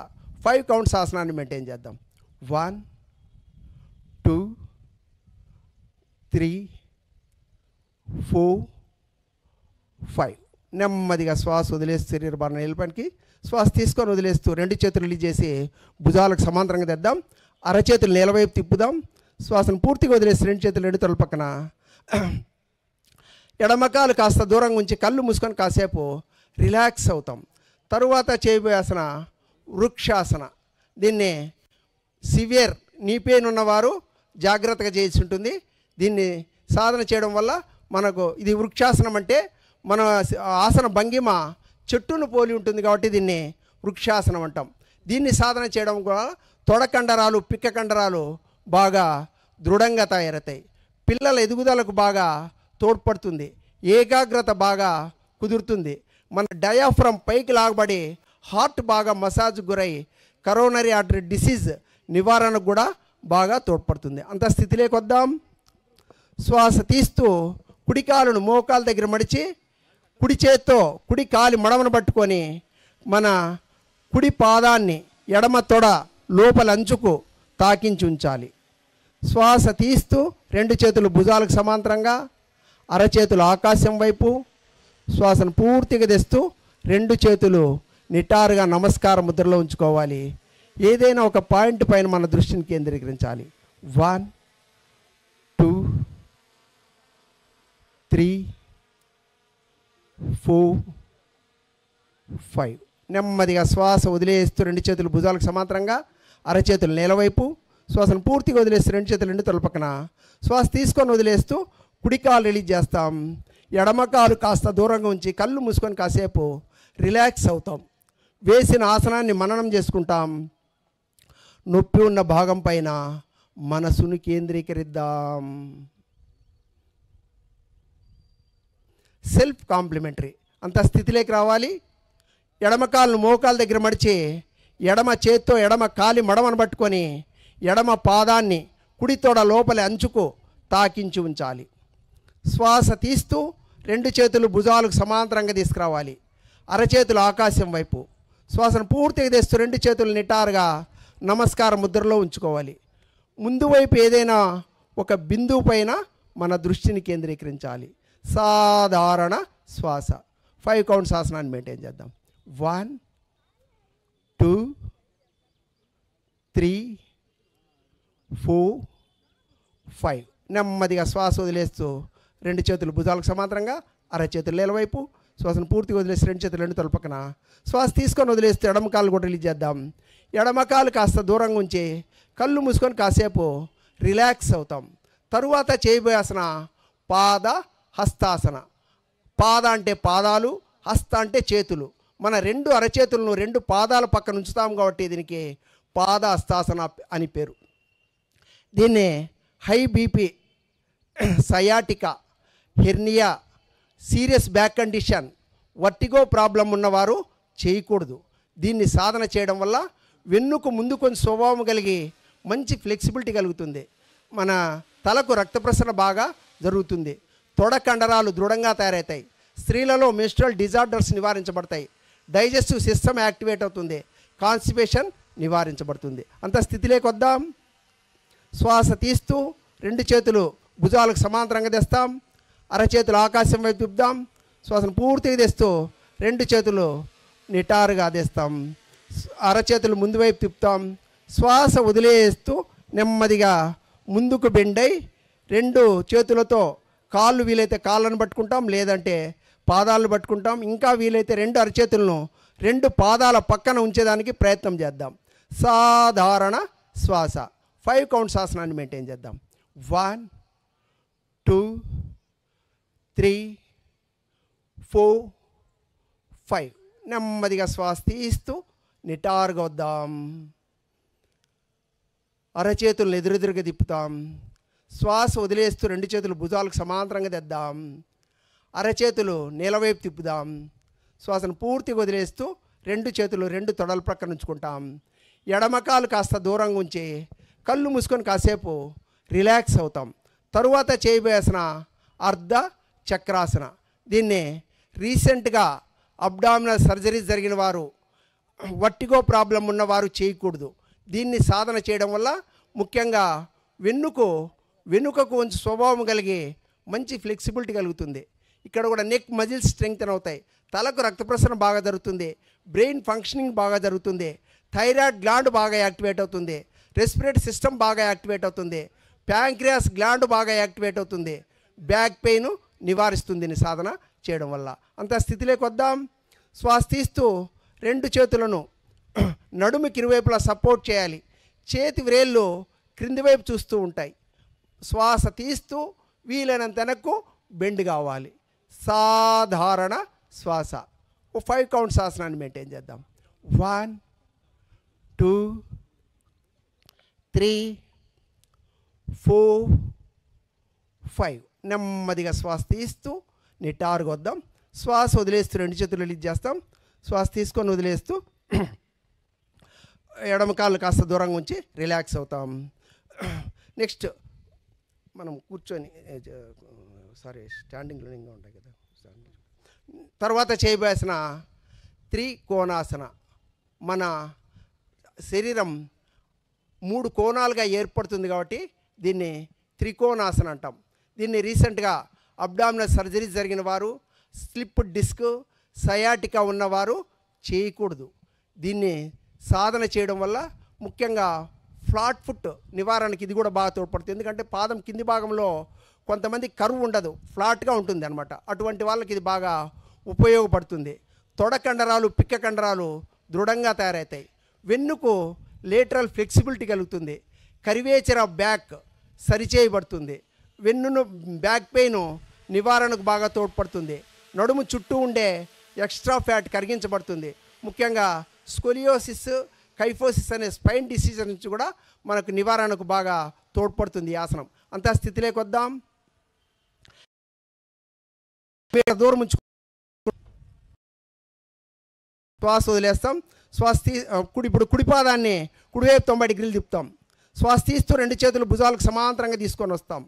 5 కౌంట్స్ ఆసనాన్ని మెయింటైన్ చేద్దాం. 1 2 3 4 5. నెమ్మదిగా శ్వాస వదిలేస్తూ శరీర భారణ నిలపడానికి శ్వాస తీసుకొని వదిలేస్తూ రెండు చేతులు రిలీజ్ చేసి భుజాలకు సమాంతరంగా తెద్దాం. అరచేతులు నేలవైపు తిప్పుదాం. శ్వాసను పూర్తిగా వదిలేసి రెండు చేతులు రెండు తల పక్కన ఎడమకాలు కాస్త దూరంగా ఉంచి కళ్ళు మూసుకొని కాసేపు రిలాక్స్ అవుతాం. తరువాత చేయబోయే ఆసన వృక్షాసన. దీన్ని సివియర్ నీ పెయిన్ ఉన్నవారు జాగ్రత్తగా చేయాల్సి ఉంటుంది. దీన్ని సాధన చేయడం వల్ల మనకు ఇది వృక్షాసనం అంటే మన ఆసన భంగిమ చెట్టును పోలి ఉంటుంది కాబట్టి దీన్ని వృక్షాసనం అంటాం. దీన్ని సాధన చేయడం కూడా తొడ కండరాలు పిక్క కండరాలు బాగా దృఢంగా తయారవుతాయి. పిల్లల ఎదుగుదలకు బాగా తోడ్పడుతుంది. ఏకాగ్రత బాగా కుదురుతుంది. మన డయాఫ్రమ్ పైకి లాగబడి హార్ట్ బాగా మసాజ్ గురై కరోనరీ ఆర్టరీ డిసీజ్ నివారణకు కూడా బాగా తోడ్పడుతుంది. అంత స్థితిలోకి వద్దాం. శ్వాస తీస్తూ కుడి కాలును మోకాల దగ్గర మడిచి కుడి చేత్తో కుడి కాలి మడమను పట్టుకొని మన కుడి పాదాన్ని ఎడమ తొడ లోపల అంచుకు తాకించి ఉంచాలి. శ్వాస తీస్తూ రెండు చేతులు భుజాలకు సమాంతరంగా, అరచేతులు ఆకాశం వైపు శ్వాసను పూర్తిగా తెస్తూ రెండు చేతులు నిటారుగా నమస్కార ముద్రలో ఉంచుకోవాలి. ఏదైనా ఒక పాయింట్ పైన మన దృష్టిని కేంద్రీకరించాలి. 1 2 3 4 5. నెమ్మదిగా శ్వాస వదిలేస్తూ రెండు చేతులు భుజాలకు సమాంతరంగా, అరచేతులు నేలవైపు శ్వాసను పూర్తిగా వదిలేస్తూ రెండు చేతులు రెండు తల పక్కన శ్వాస తీసుకొని వదిలేస్తూ కుడి కాలు రిలీజ్ చేస్తాం. ఎడమ కాలు కాస్త దూరంగా ఉంచి కళ్ళు మూసుకొని కాసేపు రిలాక్స్ అవుతాం. వేసిన ఆసనాన్ని మననం చేసుకుంటాం. నొప్పి ఉన్న భాగం పైన మనసును కేంద్రీకరిద్దాం. సెల్ఫ్ కాంప్లిమెంటరీ అంత స్థితిలోకి రావాలి. ఎడమ కాలును మోకాల దగ్గర మడిచి ఎడమ చేత్తో ఎడమ కాలి మడమను పట్టుకొని ఎడమ పాదాన్ని కుడి తొడ లోపలి అంచుకు తాకించి ఉంచాలి. శ్వాస తీస్తూ రెండు చేతులు భుజాలకు సమాంతరంగా తీసుకురావాలి. అరచేతులు ఆకాశం వైపు శ్వాసను పూర్తిగా తెస్తూ రెండు చేతులు నిటారుగా నమస్కార ముద్రలో ఉంచుకోవాలి. ముందు వైపు ఏదైనా ఒక బిందువు పైన మన దృష్టిని కేంద్రీకరించాలి. సాధారణ శ్వాస 5 కౌంట్స్ ఆసనాన్ని మెయింటైన్ చేద్దాం. 1 2 3 4 5. నెమ్మదిగా శ్వాస వదిలేస్తూ రెండు చేతులు భుజాలకు సమాంతరంగా, అరచేతులు నేలవైపు శ్వాసను పూర్తిగా వదిలేసి రెండు చేతులు రెండు తల పక్కన శ్వాస తీసుకొని వదిలేస్తే ఎడమ కాలు కూడా రిలీజ్ చేద్దాం. ఎడమ కాలు కాస్త దూరంగా ఉంచి కళ్ళు మూసుకొని కాసేపు రిలాక్స్ అవుతాం. తరువాత చేయబోయే ఆసన పాద హస్తాసన. పాద అంటే పాదాలు, హస్త అంటే చేతులు. మన రెండు అరచేతులను రెండు పాదాల పక్కన ఉంచుతాం కాబట్టి దీనికి పాద హస్తాసన అని పేరు. దీన్ని high BP, sciatica, hernia, serious back condition, vertigo problem ఉన్నవారు చేయకూడదు. దీన్ని సాధన చేయడం వల్ల వెన్నుకు ముందు కొంచెం స్వభావం కలిగి మంచి ఫ్లెక్సిబిలిటీ కలుగుతుంది. మన తలకు రక్త ప్రసరణ బాగా జరుగుతుంది. తొడ కండరాలు దృఢంగా తయారవుతాయి. స్త్రీలలో మెన్స్ట్రువల్ డిజార్డర్స్ నివారించబడతాయి. డైజెస్టివ్ సిస్టమ్ యాక్టివేట్ అవుతుంది. కాన్స్టిపేషన్ నివారించబడుతుంది. అంత స్థితిలోకి వద్దాం. శ్వాస తీస్తూ రెండు చేతులు భుజాలకు సమాంతరంగా తెస్తాం. అరచేతులు ఆకాశం వైపు తిప్పుదాం. శ్వాసను పూర్తిగా తెస్తూ రెండు చేతులు నిటారుగా తెస్తాం. అరచేతులు ముందు వైపు తిప్పుతాం. శ్వాస వదిలేస్తూ నెమ్మదిగా ముందుకు బెండై రెండు చేతులతో కాళ్ళు వీలైతే కాళ్ళను పట్టుకుంటాం, లేదంటే పాదాలను పట్టుకుంటాం. ఇంకా వీలైతే రెండు అరచేతులను రెండు పాదాల పక్కన ఉంచేదానికి ప్రయత్నం చేద్దాం. సాధారణ శ్వాస 5 కౌంట్స్ ఆసనాన్ని మెయింటైన్ చేద్దాం. 1 2 3 4 5. నెమ్మదిగా శ్వాస తీస్తూ నిటారుగా వద్దాం. అరచేతులను ఎదురెదురుగా తిప్పుతాం. శ్వాస వదిలేస్తూ రెండు చేతులు భుజాలకు సమాంతరంగా తెద్దాం. అరచేతులు నేలవైపు తిప్పుదాం. శ్వాసను పూర్తిగా వదిలేస్తూ రెండు చేతులు రెండు తొడల ప్రక్కన ఉంచుకుంటాం. ఎడమకాలు కాస్త దూరంగా ఉంచి కళ్ళు మూసుకొని కాసేపు రిలాక్స్ అవుతాం. తరువాత చేయబోయే ఆసన అర్ధ చక్రాసన. దీన్ని రీసెంట్గా అబ్డామినల్ సర్జరీ జరిగిన వారు, వర్టిగో ప్రాబ్లం ఉన్నవారు చేయకూడదు. దీన్ని సాధన చేయడం వల్ల ముఖ్యంగా వెనుకకు కొంచెం స్వభావం కలిగి మంచి ఫ్లెక్సిబిలిటీ కలుగుతుంది. ఇక్కడ కూడా నెక్ మజిల్స్ స్ట్రెంగ్తన్ అవుతాయి. తలకు రక్త ప్రసరణ బాగా జరుగుతుంది. బ్రెయిన్ ఫంక్షనింగ్ బాగా జరుగుతుంది. థైరాయిడ్ గ్లాండ్ బాగా యాక్టివేట్ అవుతుంది. రెస్పిరేటరీ సిస్టమ్ బాగా యాక్టివేట్ అవుతుంది. ప్యాంక్రియాస్ గ్లాండ్ బాగా యాక్టివేట్ అవుతుంది. బ్యాక్ పెయిన్ నివారిస్తుంది దీన్ని సాధన చేయడం వల్ల. అంత స్థితిలోకి వద్దాం. శ్వాస తీస్తూ 2 చేతులను నడుముకి ఇరువైపులా సపోర్ట్ చేయాలి. చేతి వ్రేళ్ళు క్రింది వైపు చూస్తూ ఉంటాయి. శ్వాస తీస్తూ వీలైనంత వెనక్కు బెండ్ కావాలి. సాధారణ శ్వాస. 5 కౌంట్స్ ఆసనాన్ని మెయింటైన్ చేద్దాం. 1 2 3 4 5. నెమ్మదిగా శ్వాస తీస్తూ నిటారుగా వద్దాం. శ్వాస వదిలేస్తూ 2 చేతులు రిలీజ్ చేస్తాం. శ్వాస తీసుకొని వదిలేస్తూ ఎడమ కాళ్ళు కాస్త దూరంగా ఉంచి రిలాక్స్ అవుతాం. నెక్స్ట్ మనం కూర్చొని స్టాండింగ్ లోనింగ్గా ఉంటాయి కదా. తర్వాత చేయబోయాల్సిన త్రికోణాసన. మన శరీరం 3 కోణాలుగా ఏర్పడుతుంది కాబట్టి దీన్ని త్రికోణాసన అంటాం. దీన్ని రీసెంట్గా అబ్డామినల్ సర్జరీ జరిగిన వారు, స్లిప్ డిస్క్, సయాటికా ఉన్నవారు చేయకూడదు. దీన్ని సాధన చేయడం వల్ల ముఖ్యంగా ఫ్లాట్ ఫుట్ నివారణకి ఇది కూడా బాగా తోడ్పడుతుంది. ఎందుకంటే పాదం కింది భాగంలో కొంతమంది కరువు ఉండదు, ఫ్లాట్గా ఉంటుంది అనమాట. అటువంటి వాళ్ళకి ఇది బాగా ఉపయోగపడుతుంది. తొడ కండరాలు, పిక్క కండరాలు దృఢంగా తయారవుతాయి. వెన్నుకు లేటరల్ ఫ్లెక్సిబిలిటీ కలుగుతుంది. కరివేచర్ ఆఫ్ బ్యాక్ సరిచేయబడుతుంది. వెన్నును బ్యాక్ పెయిన్ నివారణకు బాగా తోడ్పడుతుంది. నడుము చుట్టూ ఉండే ఎక్స్ట్రా ఫ్యాట్ కరిగించబడుతుంది. ముఖ్యంగా స్కోలియోసిస్, కైఫోసిస్ అనే స్పైన్ డిసీజెస్ నుంచి కూడా మనకు నివారణకు బాగా తోడ్పడుతుంది ఈ ఆసనం. అంతా స్థితిలోకి వద్దాం. దూరం ఉంచు, శ్వాస వదిలేస్తాం. ఇప్పుడు కుడి పాదాన్ని కుడివైపు 90 డిగ్రీలు తిప్పుతాం. శ్వాస తీస్తూ 2 చేతులు భుజాలకు సమాంతరంగా తీసుకొని వస్తాం.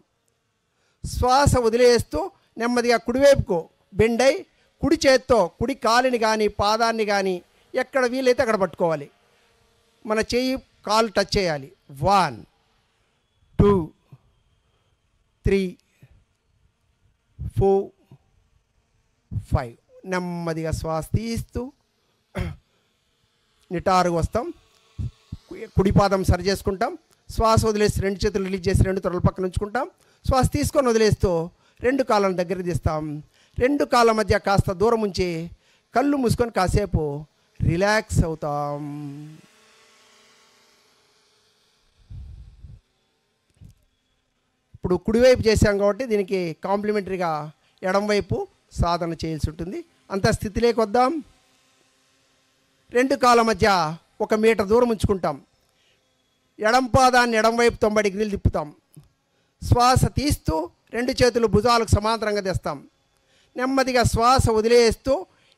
శ్వాస వదిలేస్తూ నెమ్మదిగా కుడివైపుకు బెండ్ అయి కుడి చేత్తో కుడి కాలిని కానీ పాదాన్ని కానీ ఎక్కడ వీలైతే అక్కడ పట్టుకోవాలి. మన చెయ్యి కాలు టచ్ చేయాలి. 1 2 3 4 5. నెమ్మదిగా శ్వాస తీస్తూ నిటారుగా వస్తాం. కుడి పాదం సరి చేసుకుంటాం. శ్వాస వదిలేసి 2 చేతులు రిలీజ్ చేసి 2 తొడల పక్కన ఉంచుకుంటాం. శ్వాస తీసుకొని వదిలేస్తూ 2 కాళ్ళను దగ్గర తీస్తాం. 2 కాళ్ళ మధ్య కాస్త దూరం ఉంచి కళ్ళు మూసుకొని కాసేపు రిలాక్స్ అవుతాం. ఇప్పుడు కుడివైపు చేసాం కాబట్టి దీనికి కాంప్లిమెంటరీగా ఎడంవైపు సాధన చేయాల్సి ఉంటుంది. అంత స్థితిలోకి వద్దాం. 2 కాళ్ళ మధ్య 1 మీటర్ దూరం ఉంచుకుంటాం. ఎడం పాదాన్ని ఎడంవైపు 90 డిగ్రీలు తిప్పుతాం. శ్వాస తీస్తూ 2 చేతులు భుజాలకు సమాంతరంగా తెస్తాం. నెమ్మదిగా శ్వాస వదిలేస్తూ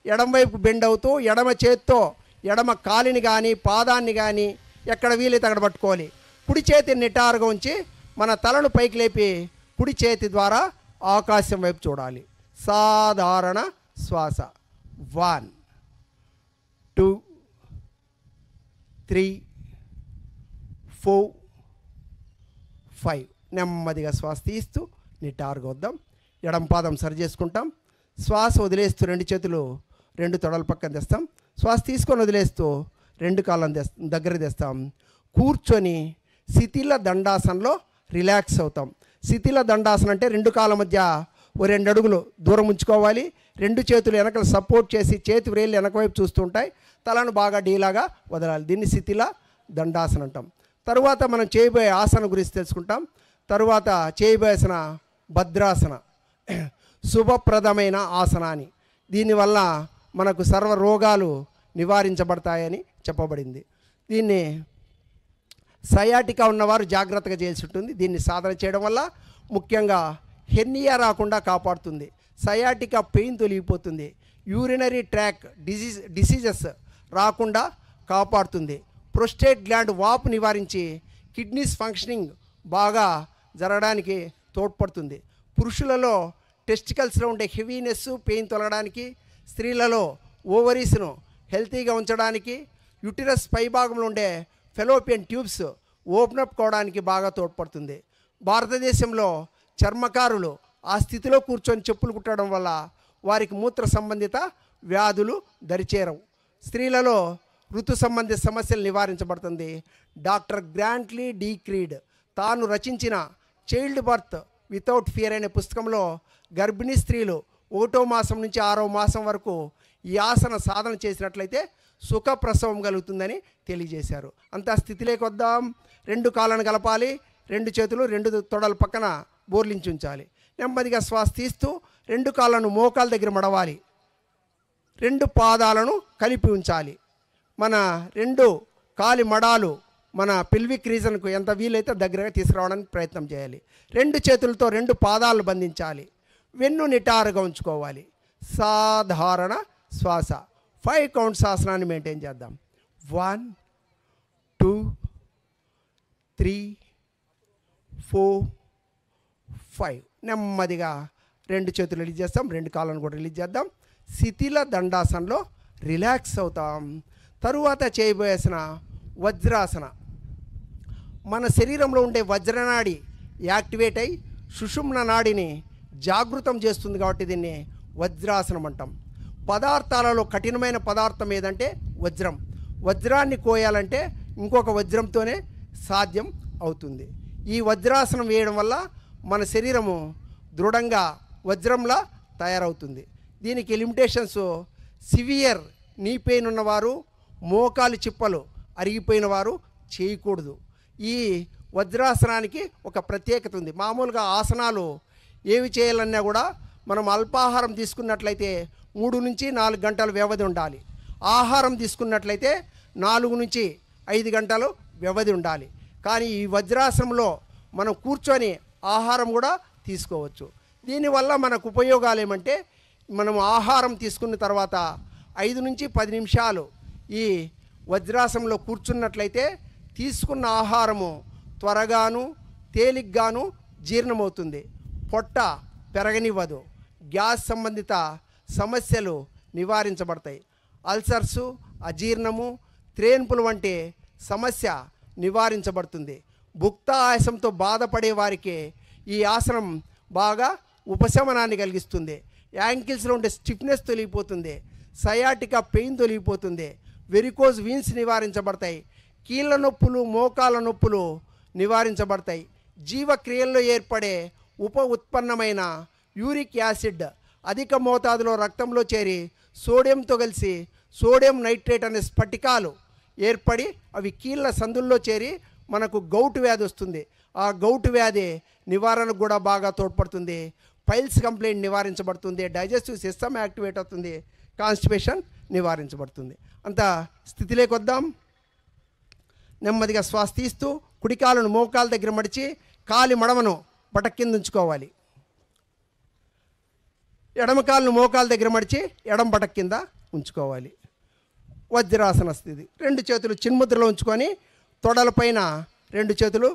ఎడంవైపు బెండ్ అవుతూ ఎడమ చేత్తో ఎడమ కాలిని కానీ పాదాన్ని కానీ ఎక్కడ వీలైతే అక్కడ పట్టుకోవాలి. కుడి చేతిని నిటారుగా ఉంచి మన తలను పైకి లేపి కుడి చేతి ద్వారా ఆకాశం వైపు చూడాలి. సాధారణ శ్వాస. 1 2 3 4 5. నెమ్మదిగా శ్వాస తీస్తూ నిటారుగా వద్దాం. ఎడం పాదం సరి చేసుకుంటాం. శ్వాస వదిలేస్తూ 2 చేతులు 2 తొడల పక్కన తెస్తాం. శ్వాస తీసుకొని వదిలేస్తూ 2 కాళ్ళను దగ్గర తెస్తాం. కూర్చొని శిథిల దండాసనలో రిలాక్స్ అవుతాం. శిథిల దండాసన అంటే 2 కాళ్ళ మధ్య 2 అడుగులు దూరం ఉంచుకోవాలి. 2 చేతులు వెనకలు సపోర్ట్ చేసి చేతి వ్రేళ్ళు వెనక వైపు చూస్తూ ఉంటాయి. తలను బాగా డీలాగా వదలాలి. దీన్ని శిథిల దండాసన అంటాం. తరువాత మనం చేయబోయే ఆసన గురించి తెలుసుకుంటాం. తరువాత చేయబోయేసిన భద్రాసన, శుభప్రదమైన ఆసన అని. దీనివల్ల మనకు సర్వ రోగాలు నివారించబడతాయని చెప్పబడింది. దీన్ని సయాటికా ఉన్నవారు జాగ్రత్తగా చేయాల్సి ఉంటుంది. దీన్ని సాధన చేయడం వల్ల ముఖ్యంగా హెర్నియా రాకుండా కాపాడుతుంది. సయాటికా పెయిన్ తొలగిపోతుంది. యూరినరీ ట్రాక్ డిసీజెస్ రాకుండా కాపాడుతుంది. ప్రోస్టేట్ గ్లాండ్ వాపు నివారించి కిడ్నీస్ ఫంక్షనింగ్ బాగా జరగడానికి తోడ్పడుతుంది. పురుషులలో టెస్టికల్స్లో ఉండే హెవీనెస్ పెయిన్ తొలగడానికి, స్త్రీలలో ఓవరీస్ను హెల్తీగా ఉంచడానికి, యుటిరస్ పైభాగంలో ఉండే ఫెలోపియన్ ట్యూబ్స్ ఓపెన్ అప్ కావడానికి బాగా తోడ్పడుతుంది. భారతదేశంలో చర్మకారులు ఆ స్థితిలో కూర్చొని చెప్పులు కుట్టడం వల్ల వారికి మూత్ర సంబంధిత వ్యాధులు దరిచేరవు. స్త్రీలలో ఋతు సంబంధిత సమస్యలు నివారించబడుతుంది. డాక్టర్ గ్రాంట్లీ డి క్రీడ్ తాను రచించిన చైల్డ్ బర్త్ వితౌట్ ఫియర్ అనే పుస్తకంలో గర్భిణీ స్త్రీలు 1వ మాసం నుంచి 6వ మాసం వరకు ఈ ఆసన సాధన చేసినట్లయితే సుఖప్రసవం కలుగుతుందని తెలియజేశారు. అంతా స్థితిలోకి వద్దాం. 2 కాళ్ళను కలపాలి, 2 చేతులు 2 తొడల పక్కన బోర్లించి ఉంచాలి. నెమ్మదిగా శ్వాస తీస్తూ 2 కాళ్ళను మోకాల దగ్గర మడవాలి, 2 పాదాలను కలిపి ఉంచాలి. మన 2 కాలి మడాలు మన పిల్విక్ రీజన్కు ఎంత వీలైతే దగ్గరగా తీసుకురావడానికి ప్రయత్నం చేయాలి. 2 చేతులతో 2 పాదాలను బంధించాలి. వెన్ను నిటారుగా ఉంచుకోవాలి. సాధారణ శ్వాస 5 కౌంట్స్ ఆసనాన్ని మెయింటైన్ చేద్దాం. 1 2 3 4 5. నెమ్మదిగా 2 చేతులు రిలీజ్ చేస్తాం, 2 కాళ్ళను కూడా రిలీజ్ చేద్దాం. శిథిల దండాసనలో రిలాక్స్ అవుతాం. తరువాత చేయబోయేసిన వజ్రాసన. మన శరీరంలో ఉండే వజ్రనాడి యాక్టివేట్ అయి సుషుమ్న నాడిని జాగృతం చేస్తుంది కాబట్టి దీన్ని వజ్రాసనం అంటాం. పదార్థాలలో కఠినమైన పదార్థం ఏదంటే వజ్రం. వజ్రాన్ని కోయాలంటే ఇంకొక వజ్రంతోనే సాధ్యం అవుతుంది. ఈ వజ్రాసనం వేయడం వల్ల మన శరీరము దృఢంగా వజ్రంలా తయారవుతుంది. దీనికి లిమిటేషన్స్ సివియర్ నీ పెయిన్ ఉన్నవారు, మోకాలు చిప్పలు అరిగిపోయిన వారు చేయకూడదు. ఈ వజ్రాసనానికి ఒక ప్రత్యేకత ఉంది. మామూలుగా ఆసనాలు ఏవి చేయాలన్నా కూడా మనం అల్పాహారం తీసుకున్నట్లయితే 3 నుంచి 4 గంటల వ్యవధి ఉండాలి. ఆహారం తీసుకున్నట్లయితే 4 నుంచి 5 గంటలు వ్యవధి ఉండాలి. కానీ ఈ వజ్రాసనంలో మనం కూర్చొని ఆహారం కూడా తీసుకోవచ్చు. దీనివల్ల మనకు ఉపయోగాలు ఏమంటే, మనం ఆహారం తీసుకున్న తర్వాత 5 నుంచి 10 నిమిషాలు ఈ వజ్రాసనంలో కూర్చున్నట్లయితే తీసుకున్న ఆహారము త్వరగాను తేలిగ్గాను జీర్ణమవుతుంది. పొట్ట పెరగనివ్వదు. గ్యాస్ సంబంధిత సమస్యలు నివారించబడతాయి. అల్సర్సు, అజీర్ణము, త్రేన్పులు వంటి సమస్య నివారించబడుతుంది. భుక్త ఆయాసంతో బాధపడే వారికి ఈ ఆసనం బాగా ఉపశమనాన్ని కలిగిస్తుంది. యాంకిల్స్లో ఉండే స్టిఫ్నెస్ తొలగిపోతుంది. సయాటికా పెయిన్ తొలగిపోతుంది. వెరికోజ్ వీన్స్ నివారించబడతాయి. కీళ్ళ నొప్పులు, మోకాల నొప్పులు నివారించబడతాయి. జీవక్రియల్లో ఏర్పడే ఉప ఉత్పన్నమైన యూరిక్ యాసిడ్ అధిక మోతాదులో రక్తంలో చేరి సోడియంతో కలిసి సోడియం నైట్రేట్ అనే స్ఫటికాలు ఏర్పడి అవి కీళ్ళ సందుల్లో చేరి మనకు గౌటు వ్యాధి వస్తుంది. ఆ గౌటు వ్యాధి నివారణకు కూడా బాగా తోడ్పడుతుంది. పైల్స్ కంప్లైంట్ నివారించబడుతుంది. డైజెస్టివ్ సిస్టమ్ యాక్టివేట్ అవుతుంది. కాన్స్టిపేషన్ నివారించబడుతుంది. అంత స్థితిలోకి వద్దాం. నెమ్మదిగా శ్వాస తీస్తూ కుడికాలను మోకాల దగ్గర మడిచి కాలి మడమను బటక్ కింద ఉంచుకోవాలి. ఎడమ కాలును మోకాల దగ్గర మడిచి ఎడమ బటక్ కింద ఉంచుకోవాలి. వజ్రాసన స్థితి. 2 చేతులు చిన్ముద్రలో ఉంచుకొని తొడలపైన 2 చేతులు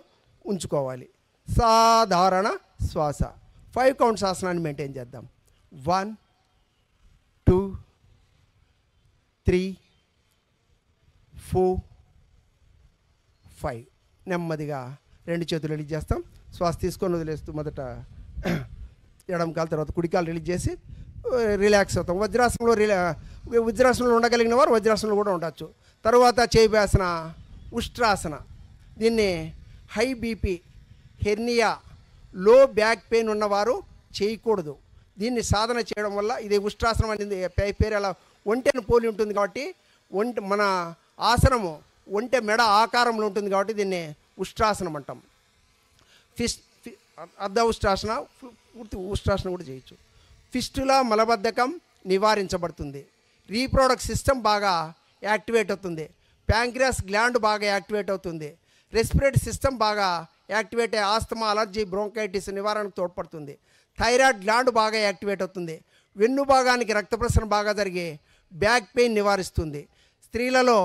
ఉంచుకోవాలి. సాధారణ శ్వాస 5 కౌంట్స్ ఆసనాన్ని మెయింటైన్ చేద్దాం. 1 2 3 4 5. నెమ్మదిగా 2 చేతులు రిలీజ్ చేస్తాం. శ్వాస తీసుకొని వదిలేస్తూ మొదట ఎడమ కాలు తర్వాత కుడికాలు రిలీజ్ చేసి రిలాక్స్ అవుతాం. వజ్రాసనంలో ఉండగలిగిన వారు వజ్రాసనంలో కూడా ఉండొచ్చు. తర్వాత చేయబోయాసన ఉష్ట్రాసన. దీన్ని హై బీపీ, హెర్నియా, లో బ్యాక్ పెయిన్ ఉన్నవారు చేయకూడదు. దీన్ని సాధన చేయడం వల్ల ఇది ఉష్ట్రాసనం అనేది పేరు అలా ఒంటెను పోలి ఉంటుంది కాబట్టి మన ఆసనము ఒంటె మెడ ఆకారంలో ఉంటుంది కాబట్టి దీన్ని ఉష్ట్రాసనం అంటాం. అర్ధ ఉష్ట్రాసన, పూర్తి ఉష్ట్రాసన కూడా చేయొచ్చు. ఫిస్టులా మలబద్ధకం నివారించబడుతుంది. రీప్రొడక్ట్ సిస్టమ్ బాగా యాక్టివేట్ అవుతుంది. ప్యాంక్రియాస్ గ్లాండ్ బాగా యాక్టివేట్ అవుతుంది. రెస్పిరేటరీ సిస్టమ్ బాగా యాక్టివేట్ అయ్యి ఆస్తమా, అలర్జీ, బ్రోంకైటిస్ నివారణకు తోడ్పడుతుంది. థైరాయిడ్ గ్లాండ్ బాగా యాక్టివేట్ అవుతుంది. వెన్ను భాగానికి రక్త ప్రసరణ బాగా జరిగి బ్యాక్ పెయిన్ నివారిస్తుంది. స్త్రీలలో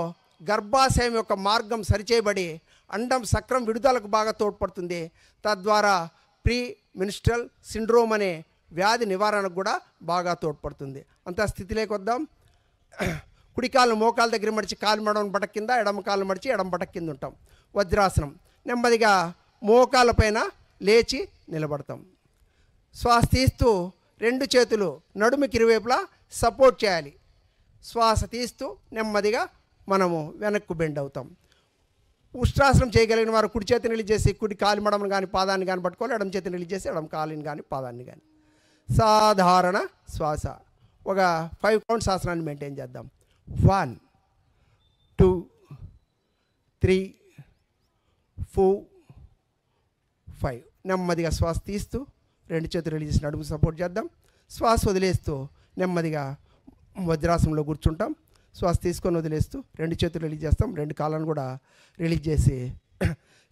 గర్భాశయం యొక్క మార్గం సరిచేయబడి అండం సక్రం విడుదలకు బాగా తోడ్పడుతుంది. తద్వారా ప్రీ మెన్స్ట్రల్ సిండ్రోమ్ అనే వ్యాధి నివారణకు కూడా బాగా తోడ్పడుతుంది. అంత స్థితిలోకి వద్దాం. కుడికాలు మోకాల దగ్గర మడిచి కాలు మడవని బటక్ కింద, ఎడమ కాలు మడిచి ఎడమ బటక్ కింద ఉంటాం. వజ్రాసనం. నెమ్మదిగా మోకాల పైన లేచి నిలబడతాం. శ్వాస తీస్తూ 2 చేతులు నడుముకి ఇరువైపులా సపోర్ట్ చేయాలి. శ్వాస తీస్తూ నెమ్మదిగా మనము వెనక్కు బెండ్ అవుతాం. ఉష్ట్రాసనం చేయగలిగిన వారు కుడి చేతిని రిలీజ్ చేసి కుడి కాలి మడమను కానీ పాదాన్ని కానీ పట్టుకోవాలి. ఎడమ చేతిని రిలీజ్ చేసి ఎడమ కాలిని కానీ పాదాన్ని కానీ. సాధారణ శ్వాస. ఒక 5 కౌంట్స్ ఆసనాన్ని మెయింటైన్ చేద్దాం. 1 2 3 4 5. నెమ్మదిగా శ్వాస తీస్తూ 2 చేతులు రిలీజ్ చేసి నడుము సపోర్ట్ చేద్దాం. శ్వాస వదిలేస్తూ నెమ్మదిగా వజ్రాసనంలో కూర్చుంటాం. శ్వాస తీసుకొని వదిలేస్తూ 2 చేతులు రిలీజ్ చేస్తాం. 2 కాళ్ళను కూడా రిలీజ్ చేసి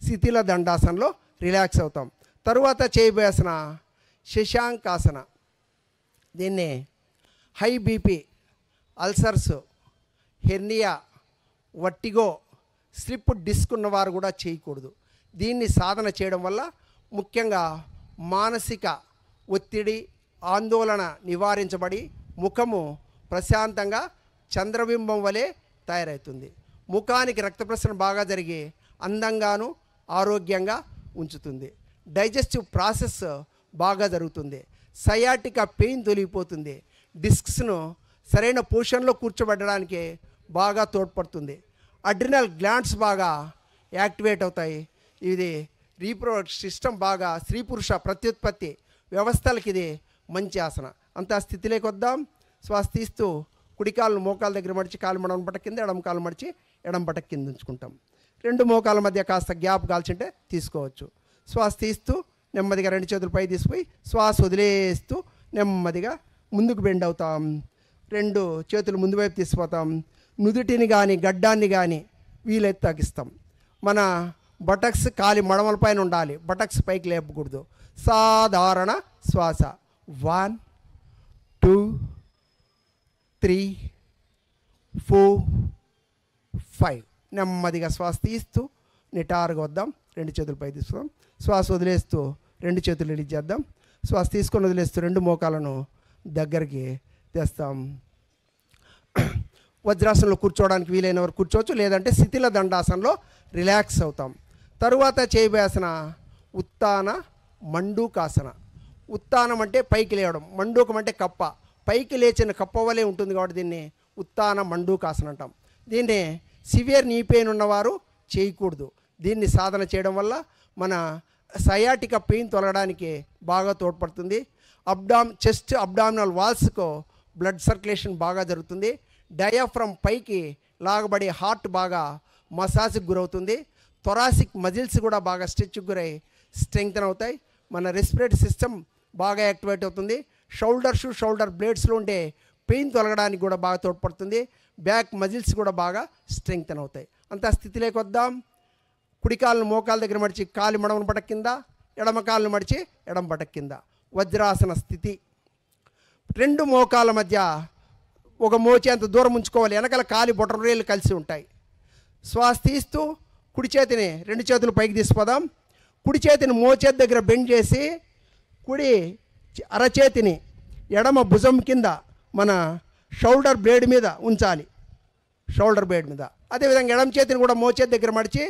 శిథిల దండాసనంలో రిలాక్స్ అవుతాం. తరువాత చేయబోయాసన శశాంకాసన. దీన్ని high BP, ulcers, hernia, vertigo, slip disc ఉన్నవారు కూడా చేయకూడదు. దీన్ని సాధన చేయడం వల్ల ముఖ్యంగా మానసిక ఒత్తిడి, ఆందోళన నివారించబడి ముఖము ప్రశాంతంగా చంద్రబింబం వలె తయారవుతుంది. ముఖానికి రక్త ప్రసరణ బాగా జరిగి అందంగాను ఆరోగ్యంగా ఉంచుతుంది. డైజెస్టివ్ ప్రాసెస్ బాగా జరుగుతుంది. సయాటికా పెయిన్ తొలగిపోతుంది. డిస్క్స్ను సరైన పొజిషన్లో కూర్చోబెట్టడానికి బాగా తోడ్పడుతుంది. అడ్రినల్ గ్లాండ్స్ బాగా యాక్టివేట్ అవుతాయి. ఇది రీప్రొడక్టివ్ సిస్టమ్ బాగా స్త్రీ పురుష ప్రత్యుత్పత్తి వ్యవస్థలకి ఇది మంచి ఆసన. అంతా స్థితిలోకి వద్దాం. శ్వాస తీస్తూ కుడి కాళ్ళు మోకాల దగ్గర మడిచి కాలు మడమ పట్ట కింద, ఎడమ కాలు మడిచి ఎడమ పట్ట కింద ఉంచుకుంటాం. 2 మోకాల మధ్య కాస్త గ్యాప్ కాల్చుంటే తీసుకోవచ్చు. శ్వాస తీస్తూ నెమ్మదిగా 2 చేతులు పై తీసుకుపోయి శ్వాస వదిలేస్తూ నెమ్మదిగా ముందుకు బెండ్ అవుతాం. 2 చేతులు ముందు వైపు తీసుకుపోతాం. నుదుటిని కానీ గడ్డాన్ని కానీ వీలైతే తగ్గిస్తాం. మన బటక్స్ కాలి మడమల పైన ఉండాలి. బటక్స్ పైకి లేపకూడదు. సాధారణ శ్వాస. 1 2 3 4 5. నెమ్మదిగా శ్వాస తీస్తూ నిటారుగా వద్దాం. 2 చేతులు పై తీసుకుందాం. శ్వాస వదిలేస్తూ 2 చేతులు రిలీజ్ చేద్దాం. శ్వాస తీసుకొని వదిలేస్తూ 2 మోకాలను దగ్గరికి తెస్తాం. వజ్రాసనంలో కూర్చోవడానికి వీలైన వారు కూర్చోవచ్చు, లేదంటే శిథిల దండాసనంలో రిలాక్స్ అవుతాం. తరువాత చేయబోయాసన ఉత్తాన మండూకాసన. ఉత్తానం అంటే పైకి లేవడం, మండూకం అంటే కప్ప. పైకి లేచిన కప్ప వలె ఉంటుంది కాబట్టి దీన్ని ఉత్తాన మండూకాసన అంటాం. దీన్ని సివియర్ నీ పెయిన్ ఉన్నవారు చేయకూడదు. దీన్ని సాధన చేయడం వల్ల మన సయాటికా పెయిన్ తొలగడానికి బాగా తోడ్పడుతుంది. చెస్ట్ అబ్డామినల్ వాల్స్కు బ్లడ్ సర్క్యులేషన్ బాగా జరుగుతుంది. డయాఫ్రమ్ పైకి లాగబడి హార్ట్ బాగా మసాజ్కి గురవుతుంది. థొరాసిక్ మజిల్స్ కూడా బాగా స్ట్రెచ్కి గురై స్ట్రెంగ్తన్ అవుతాయి. మన రెస్పిరేటరీ సిస్టమ్ బాగా యాక్టివేట్ అవుతుంది. షోల్డర్ బ్లేడ్స్లో ఉండే పెయిన్ తొలగడానికి కూడా బాగా తోడ్పడుతుంది. బ్యాక్ మజిల్స్ కూడా బాగా స్ట్రెంగ్తన్ అవుతాయి. అంతా స్థితిలోకి వద్దాం. కుడి కాళ్ళను మోకాల దగ్గర మడిచి కాలు మడమను పటక కింద, ఎడమ కాళ్ళను మడిచి ఎడమ పటక కింద. వజ్రాసన స్థితి. 2 మోకాల మధ్య ఒక మోచి అంత దూరం ఉంచుకోవాలి. వెనకాల కాలి బొటనవేళ్ళు కలిసి ఉంటాయి. శ్వాస తీస్తూ కుడి చేతిని 2 చేతులు పైకి తీసుకుపోదాం. కుడి చేతిని మోచేతి దగ్గర బెండ్ చేసి కుడి అరచేతిని ఎడమ భుజం కింద మన షోల్డర్ బ్లేడ్ మీద ఉంచాలి. షోల్డర్ బ్లేడ్ మీద. అదేవిధంగా ఎడమ చేతిని కూడా మోచేతి దగ్గర మడిచి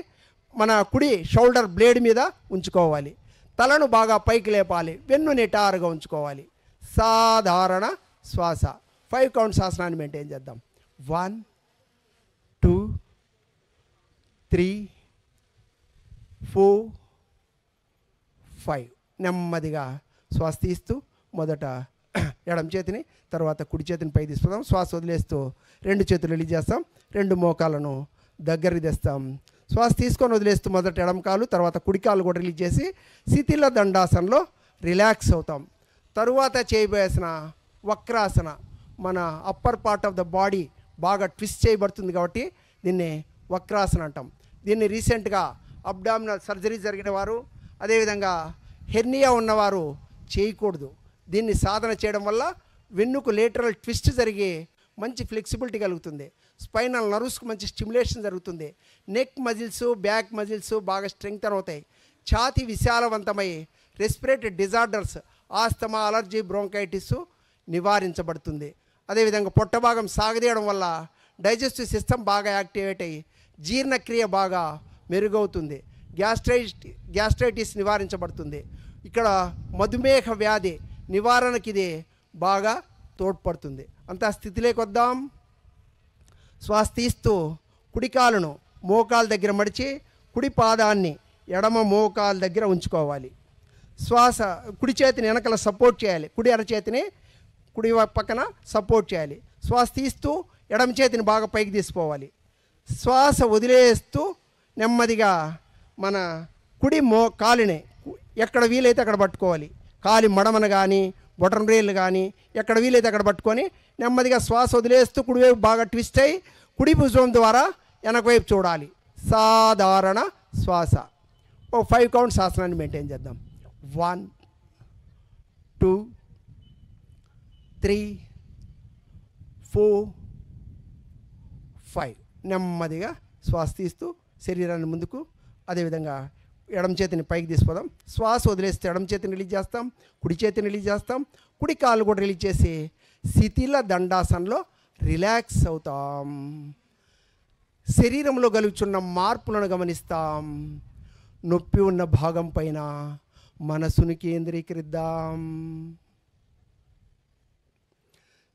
మన కుడి షోల్డర్ బ్లేడ్ మీద ఉంచుకోవాలి. తలను బాగా పైకి లేపాలి. వెన్ను నిటారుగా ఉంచుకోవాలి. సాధారణ శ్వాస. 5 కౌంట్స్ ఆసనాన్ని మెయింటైన్ చేద్దాం. 1 2 3 4 5. నెమ్మదిగా శ్వాస తీస్తూ మొదట ఎడమ చేతిని, తర్వాత కుడి చేతిని పై తీసుకుందాం. శ్వాస వదిలేస్తూ 2 చేతులు రిలీజ్ చేస్తాం. 2 మోకాలను దగ్గరికి తెస్తాం. శ్వాస తీసుకొని వదిలేస్తూ మొదట ఎడమ కాలు, తర్వాత కుడి కాలు కూడా రిలీజ్ చేసి శిథిల దండాసనలో రిలాక్స్ అవుతాం. తరువాత చేయబోయేసిన వక్రాసన. మన upper part of the body బాగా ట్విస్ట్ చేయబడుతుంది కాబట్టి దీన్ని వక్రాసన అంటాం. దీన్ని రీసెంట్గా అబ్డామినల్ సర్జరీ జరిగిన వారు, అదేవిధంగా హెర్నియా ఉన్నవారు చేయకూడదు. దీన్ని సాధన చేయడం వల్ల వెన్నుకు లేటరల్ ట్విస్ట్ జరిగి మంచి ఫ్లెక్సిబిలిటీ కలుగుతుంది. స్పైనల్ నర్వ్స్కి మంచి స్టిమ్యులేషన్ జరుగుతుంది. నెక్ మజిల్స్, బ్యాక్ మజిల్స్ బాగా స్ట్రెంగ్తన్ అవుతాయి. ఛాతీ విశాలవంతమై respiratory disorders, asthma, allergy, bronchitis నివారించబడుతుంది. అదేవిధంగా పొట్ట భాగం సాగదీయడం వల్ల డైజెస్టివ్ సిస్టమ్ బాగా యాక్టివేట్ అయ్యి జీర్ణక్రియ బాగా మెరుగవుతుంది. గ్యాస్ట్రైటిస్ నివారించబడుతుంది. ఇక్కడ మధుమేహ వ్యాధి నివారణకి ఇది బాగా తోడ్పడుతుంది. అంతా స్థితిలోకి వద్దాం. శ్వాస తీస్తూ కుడి కాలును మోకాల దగ్గర మడిచి కుడి పాదాన్ని ఎడమ మోకాల దగ్గర ఉంచుకోవాలి. శ్వాస కుడి చేతిని వెనకల సపోర్ట్ చేయాలి, కుడి అరచేతిని కుడి పక్కన సపోర్ట్ చేయాలి. శ్వాస తీస్తూ ఎడమ చేతిని బాగా పైకి తీసుకోవాలి. శ్వాస వదిలేస్తూ నెమ్మదిగా మన కుడి కాలిని ఎక్కడ వీలైతే అక్కడ పట్టుకోవాలి. కాలి మడమను కానీ బొటన్ బ్రేళ్ళు కానీ ఎక్కడ వీలైతే అక్కడ పట్టుకొని నెమ్మదిగా శ్వాస వదిలేస్తూ కుడివైపు బాగా ట్విస్ట్ అయ్యి కుడి భుజం ద్వారా వెనక వైపు చూడాలి. సాధారణ శ్వాస. ఓ 5 కౌంట్స్ ఆసనాన్ని మెయింటైన్ చేద్దాం. 1 2 3 4 5. నెమ్మదిగా శ్వాస తీస్తూ శరీరాన్ని ముందుకు, అదేవిధంగా ఎడమ చేతిని పైకి తీసుకోదాం. శ్వాస వదిలేస్తే ఎడమ చేతిని రిలీజ్ చేస్తాం, కుడి చేతిని రిలీజ్ చేస్తాం, కుడి కాళ్ళు కూడా రిలీజ్ చేసి శిథిల దండాసనలో రిలాక్స్ అవుతాం. శరీరంలో కలుగుతున్న మార్పులను గమనిస్తాం. నొప్పి ఉన్న భాగం పైన మనసుని కేంద్రీకరిద్దాం.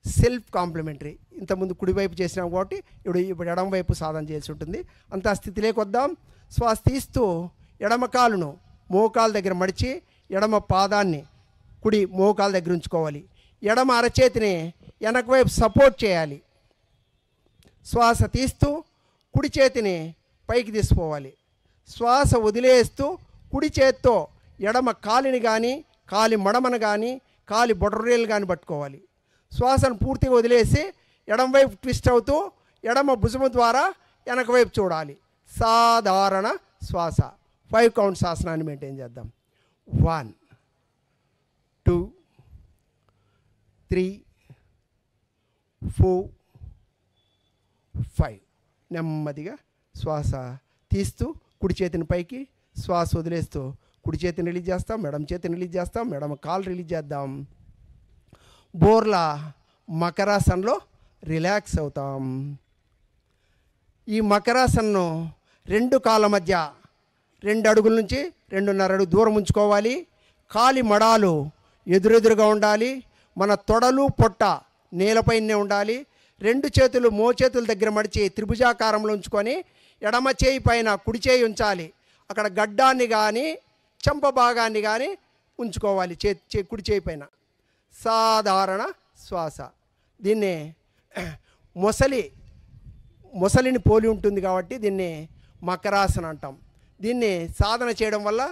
Self complementary. ఇంతకుముందు కుడివైపు చేసినాం కాబట్టి ఇప్పుడు ఎడమ వైపు సాధన చేసి ఉంటుంది. అంత స్థితిలోకి వద్దాం. శ్వాస తీస్తూ ఎడమ కాలును మోకాల దగ్గర మడిచి ఎడమ పాదాన్ని కుడి మోకాల దగ్గర ఉంచుకోవాలి. ఎడమ అరచేతిని వెనక వైపు సపోర్ట్ చేయాలి. శ్వాస తీస్తూ కుడి చేతిని పైకి తీసుకోవాలి. శ్వాస వదిలేస్తూ కుడి చేత్తో ఎడమ కాలిని కానీ కాలి మడమను కానీ కాలి బొటరేలు కానీ పట్టుకోవాలి. శ్వాసను పూర్తిగా వదిలేసి ఎడమ వైపు ట్విస్ట్ అవుతూ ఎడమ భుజము ద్వారా వెనక వైపు చూడాలి. సాధారణ శ్వాస. 5 కౌంట్స్ ఆసనాన్ని మెయింటైన్ చేద్దాం. 1 2 3 4 5. నెమ్మదిగా శ్వాస తీస్తూ కుడి చేతిని పైకి, శ్వాస వదిలేస్తూ కుడి చేతిని రిలీజ్ చేస్తాం, ఎడమ చేతిని రిలీజ్ చేస్తాం, ఎడమ కాలు రిలీజ్ చేద్దాం. బోర్లా మకరాసనలో రిలాక్స్ అవుతాం. ఈ మకరాసనను 2 కాళ్ళ మధ్య 2 అడుగుల నుంచి 2.5 అడుగు దూరం ఉంచుకోవాలి. కాలి మడాలు ఎదురెదురుగా ఉండాలి. మన తొడలు పొట్ట నేలపైనే ఉండాలి. 2 చేతులు మోచేతుల దగ్గర మడిచి త్రిభుజాకారంలో ఉంచుకొని ఎడమ చేయి పైన కుడి చేయి ఉంచాలి. అక్కడ గడ్డాన్ని కానీ చెంప భాగాన్ని కానీ ఉంచుకోవాలి కుడి చేయి పైన. సాధారణ శ్వాస. దీన్ని మొసలిని పోలి ఉంటుంది కాబట్టి దీన్ని మకరాసన అంటాం. దీన్ని సాధన చేయడం వల్ల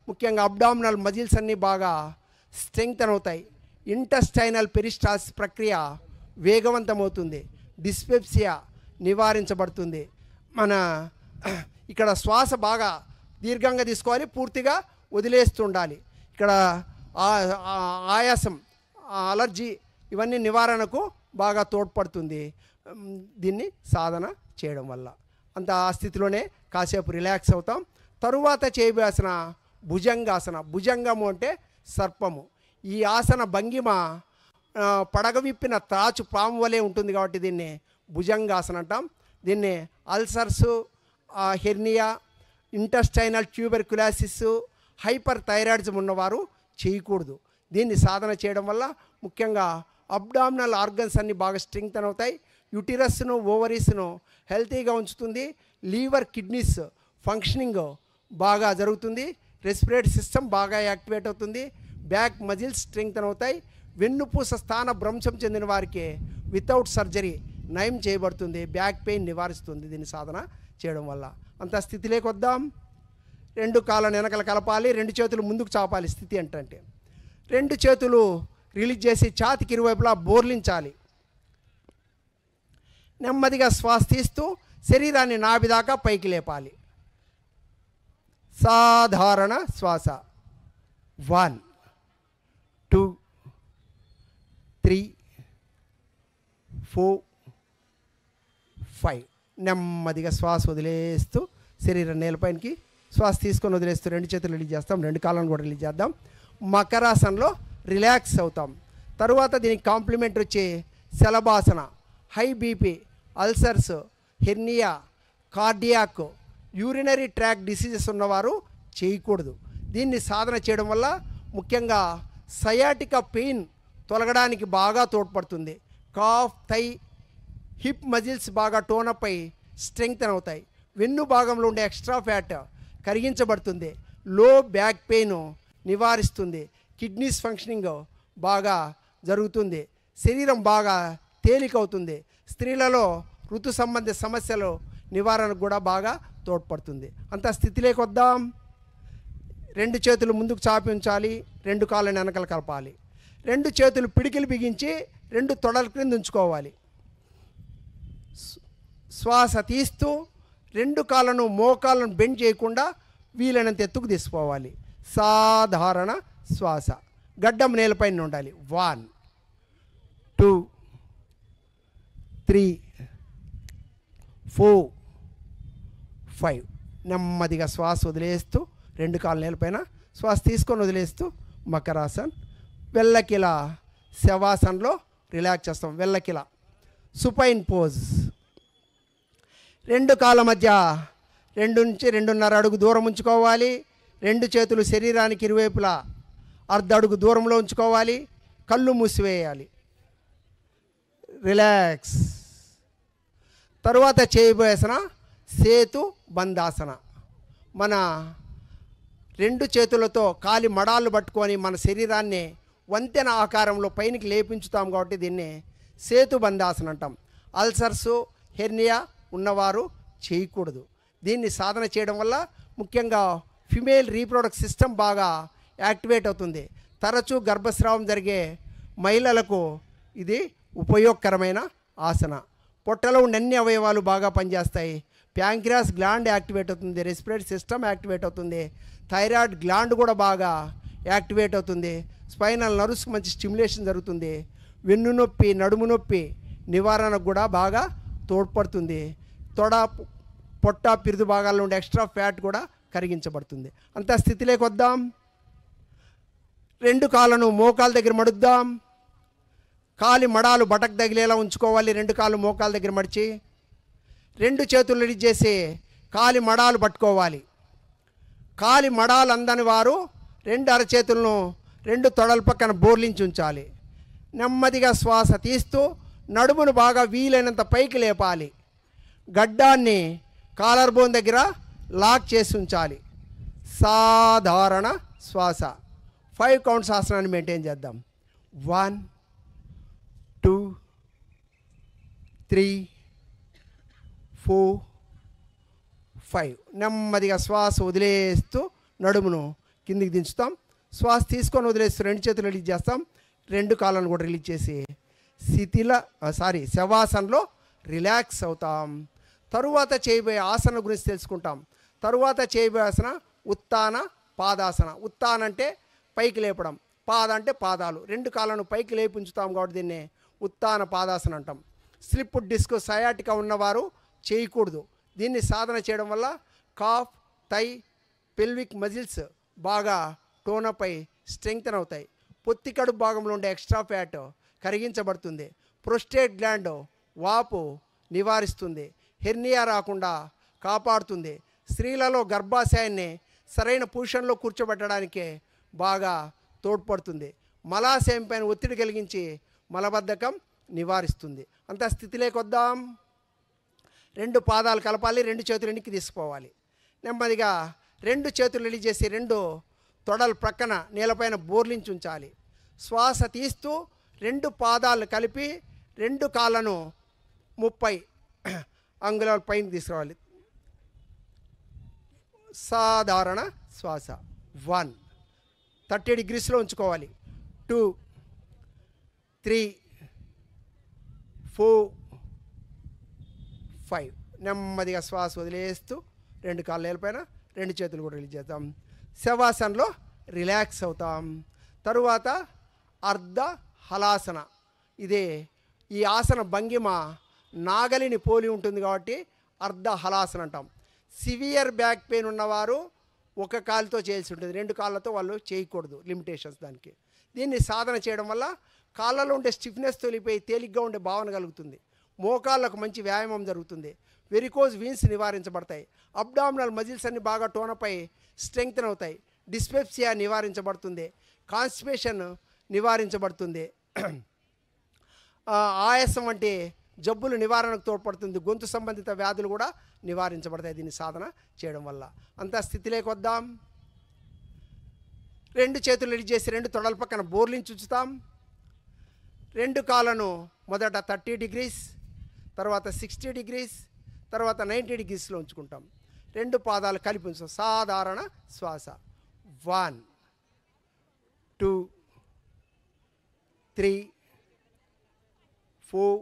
ముఖ్యంగా అబ్డామినల్ మజిల్స్ అన్నీ బాగా స్ట్రెంగ్తన్ అవుతాయి. ఇంటెస్టైనల్ పెరిస్టాల్సిస్ ప్రక్రియ వేగవంతమవుతుంది. డిస్పెప్సియా నివారించబడుతుంది. మన ఇక్కడ శ్వాస బాగా దీర్ఘంగా తీసుకోవాలి, పూర్తిగా వదిలేస్తుండాలి. ఇక్కడ ఆయాసం, అలర్జీ ఇవన్నీ నివారణకు బాగా తోడ్పడుతుంది దీన్ని సాధన చేయడం వల్ల. అంత ఆ స్థితిలోనే కాసేపు రిలాక్స్ అవుతాం. తరువాత చేయవలసిన భుజంగాసన. భుజంగము అంటే సర్పము. ఈ ఆసన భంగిమ పడగ విప్పిన త్రాచు పాము వలె ఉంటుంది కాబట్టి దీన్ని భుజంగాసన అంటాం. దీన్ని ulcers, hernia, intestinal tuberculosis, hyper thyroids ఉన్నవారు చేయకూడదు. దీన్ని సాధన చేయడం వల్ల ముఖ్యంగా అబ్డామినల్ ఆర్గన్స్ అన్నీ బాగా స్ట్రెంగ్తన్ అవుతాయి. యూటిరస్ను, ఓవరీస్ను హెల్తీగా ఉంచుతుంది. లీవర్, కిడ్నీస్ ఫంక్షనింగ్ బాగా జరుగుతుంది. రెస్పిరేటరీ సిస్టమ్ బాగా యాక్టివేట్ అవుతుంది. బ్యాక్ మజిల్స్ స్ట్రెంగ్తన్ అవుతాయి. వెన్నుపూస స్థాన భ్రంశం చెందిన వారికి వితౌట్ సర్జరీ నయం చేయబడుతుంది. బ్యాక్ పెయిన్ నివారిస్తుంది దీన్ని సాధన చేయడం వల్ల. అంత స్థితిలోకి వద్దాం. 2 కాళ్ళను వెనకల కలపాలి, 2 చేతులు ముందుకు చాపాలి. స్థితి ఏంటంటే 2 చేతులు రిలీజ్ చేసి ఛాతికి ఇరువైపులా బోర్లించాలి. నెమ్మదిగా శ్వాస తీస్తూ శరీరాన్ని నాభి దాకా పైకి లేపాలి. సాధారణ శ్వాస. 1 2 3 4 5. నెమ్మదిగా శ్వాస వదిలేస్తూ శరీరం నేలపైనకి శ్వాస తీసుకొని వదిలేస్తూ 2 చేతులు రిలీజ్ చేస్తాం, 2 కాళ్ళను కూడా రిలీజ్ చేద్దాం. మకరాసనలో రిలాక్స్ అవుతాం. తరువాత దీనికి కాంప్లిమెంట్ వచ్చి శలభాసన. High BP, ulcers, hernia, cardiac, urinary tract diseases ఉన్నవారు చేయకూడదు. దీన్ని సాధన చేయడం వల్ల ముఖ్యంగా సయాటికా పెయిన్ తొలగడానికి బాగా తోడ్పడుతుంది. కాఫ్, థై, హిప్ మజిల్స్ బాగా టోనప్ అయి స్ట్రెంగ్తన్ అవుతాయి. వెన్ను భాగంలో ఉండే ఎక్స్ట్రా ఫ్యాట్ కరిగించబడుతుంది. లో బ్యాక్ పెయిన్ నివారిస్తుంది. కిడ్నీస్ ఫంక్షనింగ్ బాగా జరుగుతుంది. శరీరం బాగా తేలికవుతుంది. స్త్రీలలో ఋతు సంబంధిత సమస్యలు నివారణకు కూడా బాగా తోడ్పడుతుంది. అంత స్థితిలోకి వద్దాం. 2 చేతులు ముందుకు చాపి ఉంచాలి, 2 కాళ్ళని వెనకలు కలపాలి. 2 చేతులు పిడికిలు బిగించి 2 తొడల క్రింద ఉంచుకోవాలి. శ్వాస తీస్తూ 2 కాళ్ళను మోకాళ్ళను బెండ్ చేయకుండా వీలైనంత ఎత్తుకు తీసుకోవాలి. సాధారణ శ్వాస. గడ్డం నేలపైన ఉండాలి. 1 2 3 4 5. నెమ్మదిగా శ్వాస వదిలేస్తూ 2 కాళ్ళ నేలపైన శ్వాస తీసుకొని వదిలేస్తూ మకరాసన్. వెల్లకిలా శవాసన్లో రిలాక్స్ చేస్తాం. వెల్లకిలా సుపైన్ పోజ్. 2 కాళ్ళ మధ్య 2 నుంచి 2.5 అడుగు దూరం ఉంచుకోవాలి. 2 చేతులు శరీరానికి ఇరువైపులా 1/2 అడుగు దూరంలో ఉంచుకోవాలి. కళ్ళు మూసివేయాలి. రిలాక్స్. తరువాత చేయబోయేసన సేతు బంధాసన. మన 2 చేతులతో కాలి మడాలు పట్టుకొని మన శరీరాన్ని వంతెన ఆకారంలో పైనకి లేపించుతాం కాబట్టి దీన్ని సేతు బంధాసన అంటాం. అల్సర్సు హెర్నియా ఉన్నవారు చేయకూడదు. దీన్ని సాధన చేయడం వల్ల ముఖ్యంగా ఫిమేల్ రీప్రొడక్ట్ సిస్టమ్ బాగా యాక్టివేట్ అవుతుంది. తరచూ గర్భస్రావం జరిగే మహిళలకు ఇది ఉపయోగకరమైన ఆసన. పొట్టలో ఉండే అన్ని అవయవాలు బాగా పనిచేస్తాయి. ప్యాంక్రియాస్ గ్లాండ్ యాక్టివేట్ అవుతుంది. రెస్పిరేటరీ సిస్టమ్ యాక్టివేట్ అవుతుంది. థైరాయిడ్ గ్లాండ్ కూడా బాగా యాక్టివేట్ అవుతుంది. స్పైనల్ నర్వ్స్కి మంచి స్టిమ్యులేషన్ జరుగుతుంది. వెన్ను నొప్పి, నడుము నొప్పి నివారణకు కూడా బాగా తోడ్పడుతుంది. తొడ, పొట్ట, పిరుదు భాగాల్లో ఉండే ఎక్స్ట్రా ఫ్యాట్ కూడా కరిగించబడుతుంది. అంత స్థితిలోకి వద్దాం. 2 కాళ్ళను మోకాల దగ్గర మడుద్దాం. కాలి మడాలు బటకు తగిలేలా ఉంచుకోవాలి. 2 కాళ్ళు మోకాల దగ్గర మడిచి 2 చేతులు రిలీజ్ చేసి కాలి మడాలు పట్టుకోవాలి. కాలి మడాలు అందని వారు 2 అరచేతులను 2 తొడల పక్కన బోర్లించి ఉంచాలి. నెమ్మదిగా శ్వాస తీస్తూ నడుమును బాగా వీలైనంత పైకి లేపాలి. గడ్డాన్ని కాలర్ బోన్ దగ్గర లాక్ చేసి ఉంచాలి. సాధారణ శ్వాస. 5 కౌంట్స్ ఆసనాన్ని మెయింటైన్ చేద్దాం. 1 2 3 4 5. నెమ్మదిగా శ్వాస వదిలేస్తూ నడుమును కిందికి దించుతాం. శ్వాస తీసుకొని వదిలేస్తూ 2 చేతులు రిలీజ్ చేస్తాం. 2 కాళ్ళను కూడా రిలీజ్ చేసి శవాసనలో రిలాక్స్ అవుతాం. తరువాత చేయబోయే ఆసన గురించి తెలుసుకుంటాం. తరువాత చేయబోయే ఆసన ఉత్తాన పాదాసన. ఉత్తాన అంటే పైకి లేపడం, పాద అంటే పాదాలు. 2 కాళ్ళను పైకి లేపి ఉంచుతాం కాబట్టి దీన్ని ఉత్తాన పాదాసన అంటాం. స్లిప్ డిస్క్ సయాటికా ఉన్నవారు చేయకూడదు. దీన్ని సాధన చేయడం వల్ల కాఫ్, థై, పెల్విక్ మజిల్స్ బాగా టోనప్ అయి స్ట్రెంగ్తన్ అవుతాయి. పొత్తి కడుపు భాగంలో ఉండే ఎక్స్ట్రా ఫ్యాట్ కరిగించబడుతుంది. ప్రోస్టేట్ గ్లాండ్ వాపు నివారిస్తుంది. హెర్నియా రాకుండా కాపాడుతుంది. స్త్రీలలో గర్భాశయాన్ని సరైన పొజిషన్లో కూర్చోబెట్టడానికి బాగా తోడ్పడుతుంది. మలాశయం పైన ఒత్తిడి కలిగించి మలబద్ధకం నివారిస్తుంది. అంత స్థితిలోకి వద్దాం. 2 పాదాలు కలపాలి. 2 చేతులు వెనక్కి తీసుకోవాలి. నెమ్మదిగా 2 చేతులు రిలీజ్ చేసి 2 తొడలు ప్రక్కన నేలపైన బోర్లించి ఉంచాలి. శ్వాస తీస్తూ 2 పాదాలు కలిపి 2 కాళ్ళను 30 అంగుళాల పైన తీసుకురావాలి. సాధారణ శ్వాస. 1 30 డిగ్రీస్లో ఉంచుకోవాలి. 2 3 4 5. నెమ్మదిగా శ్వాస వదిలేస్తూ 2 కాళ్ళ నేలపైన 2 చేతులు కూడా రిలీజ్ చేద్దాం. శవాసనలో రిలాక్స్ అవుతాం. తరువాత అర్ధ హలాసన. ఇదే ఈ ఆసన భంగిమ నాగలిని పోలి ఉంటుంది కాబట్టి అర్ధ హలాసన అంటాం. సివియర్ బ్యాక్ పెయిన్ ఉన్నవారు 1 కాలుతో చేయాల్సి ఉంటుంది. 2 కాళ్ళతో వాళ్ళు చేయకూడదు. లిమిటేషన్స్ దానికి. దీన్ని సాధన చేయడం వల్ల కాళ్ళలో ఉండే స్టిఫ్నెస్ తొలిపోయి తేలిగ్గా ఉండే భావన కలుగుతుంది. మోకాళ్ళకు మంచి వ్యాయామం జరుగుతుంది. వెరికోజ్ వీన్స్ నివారించబడతాయి. అబ్డామినల్ మజిల్స్ అన్ని బాగా టోనపై స్ట్రెంగ్తన్ అవుతాయి. డిస్పెప్సియా నివారించబడుతుంది. కాన్స్టిపేషన్ నివారించబడుతుంది. ఆయాసం వంటి జబ్బులు నివారణకు తోడ్పడుతుంది. గొంతు సంబంధిత వ్యాధులు కూడా నివారించబడతాయి దీన్ని సాధన చేయడం వల్ల. అంతా స్థితిలోకి వద్దాం. రెండు చేతులు రిలీజ్ చేసి రెండు తొడల పక్కన బోర్లించి ఉంచుతాం. రెండు కాళ్ళను మొదట 30 degrees, తర్వాత 60 degrees, తర్వాత 90 degreesలో ఉంచుకుంటాం. రెండు పాదాలు కలిపి ఉంచుతాం. సాధారణ శ్వాస. 1 2 3 4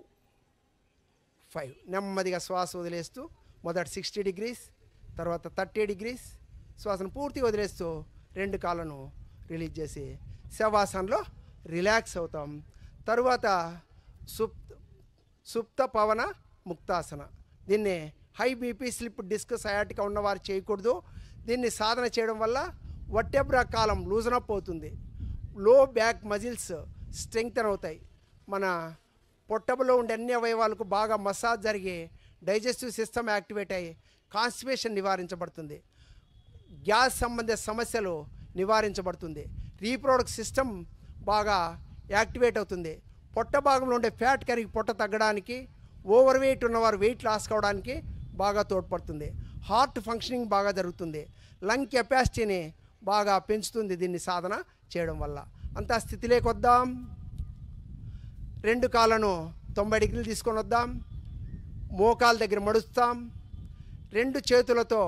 5. నెమ్మదిగా శ్వాస వదిలేస్తూ మొదట 60 degrees, తర్వాత 30 degrees శ్వాసను పూర్తిగా వదిలేస్తూ రెండు కాళ్ళను రిలీజ్ చేసి శవాసనలో రిలాక్స్ అవుతాం. తరువాత సుప్త పవన ముక్తాసన. దీన్ని high BP, slip disc, sciatica ఉన్నవారు చేయకూడదు. దీన్ని సాధన చేయడం వల్ల వర్టెబ్రా కాలం లూజనప్ అవుతుంది, లో బ్యాక్ మజిల్స్ స్ట్రెంగ్తన్ అవుతాయి, మన పొట్టబులో ఉండే అన్ని అవయవాలకు బాగా మసాజ్ జరిగి డైజెస్టివ్ సిస్టమ్ యాక్టివేట్ అయ్యి కాన్స్టిపేషన్ నివారించబడుతుంది, గ్యాస్ సంబంధిత సమస్యలు నివారించబడుతుంది, రీప్రొడక్ట్ సిస్టమ్ బాగా యాక్టివేట్ అవుతుంది, పొట్ట భాగంలో ఉండే ఫ్యాట్ కరిగి పొట్ట తగ్గడానికి, ఓవర్ వెయిట్ ఉన్నవారు వెయిట్ లాస్ కావడానికి బాగా తోడ్పడుతుంది, హార్ట్ ఫంక్షనింగ్ బాగా జరుగుతుంది, లంగ్ కెపాసిటీని బాగా పెంచుతుంది దీన్ని సాధన చేయడం వల్ల. అంతా స్థితిలోకి వద్దాం. రెండు కాళ్ళను 90 degrees తీసుకొని వద్దాం. మోకాల దగ్గర మడుస్తాం. రెండు చేతులతో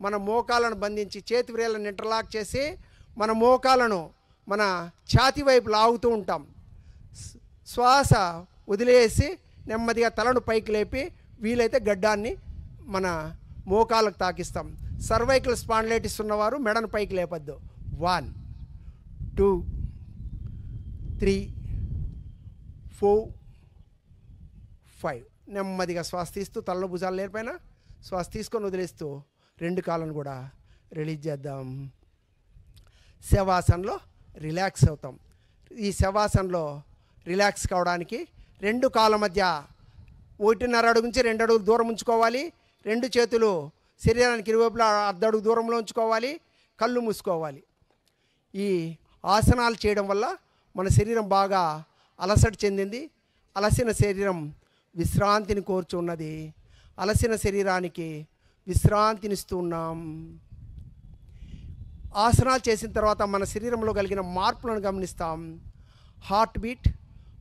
మన మోకాలను బంధించి చేతి వ్రేళ్ళను ఇంటర్లాక్ చేసి మన మోకాలను మన ఛాతి వైపు లాగుతూ ఉంటాం. శ్వాస వదిలేసి నెమ్మదిగా తలను పైకి లేపి వీలైతే గడ్డాన్ని మన మోకాలకు తాకిస్తాం. సర్వైకల్ స్పాండిలైటిస్ ఉన్నవారు మెడను పైకి లేపద్దు. 1 2 3 4 5. నెమ్మదిగా శ్వాస తీస్తూ తలలో భుజాలు లేరిపైన శ్వాస తీసుకొని వదిలేస్తూ రెండు కాళ్ళను కూడా రిలీజ్ చేద్దాం. శవాసనలో రిలాక్స్ అవుతాం. ఈ శవాసనలో రిలాక్స్ కావడానికి రెండు కాళ్ళ మధ్య 1.5 అడుగు నుంచి 2 అడుగులు దూరం ఉంచుకోవాలి. రెండు చేతులు శరీరానికి ఇరువైపులా 1/2 అడుగు దూరంలో ఉంచుకోవాలి. కళ్ళు మూసుకోవాలి. ఈ ఆసనాలు చేయడం వల్ల మన శరీరం బాగా అలసట చెందింది. అలసిన శరీరం విశ్రాంతిని కోరుచున్నది. అలసిన శరీరానికి విశ్రాంతినిస్తూ ఉన్నాం. ఆసనాలు చేసిన తర్వాత మన శరీరంలో కలిగిన మార్పులను గమనిస్తాం. హార్ట్ బీట్,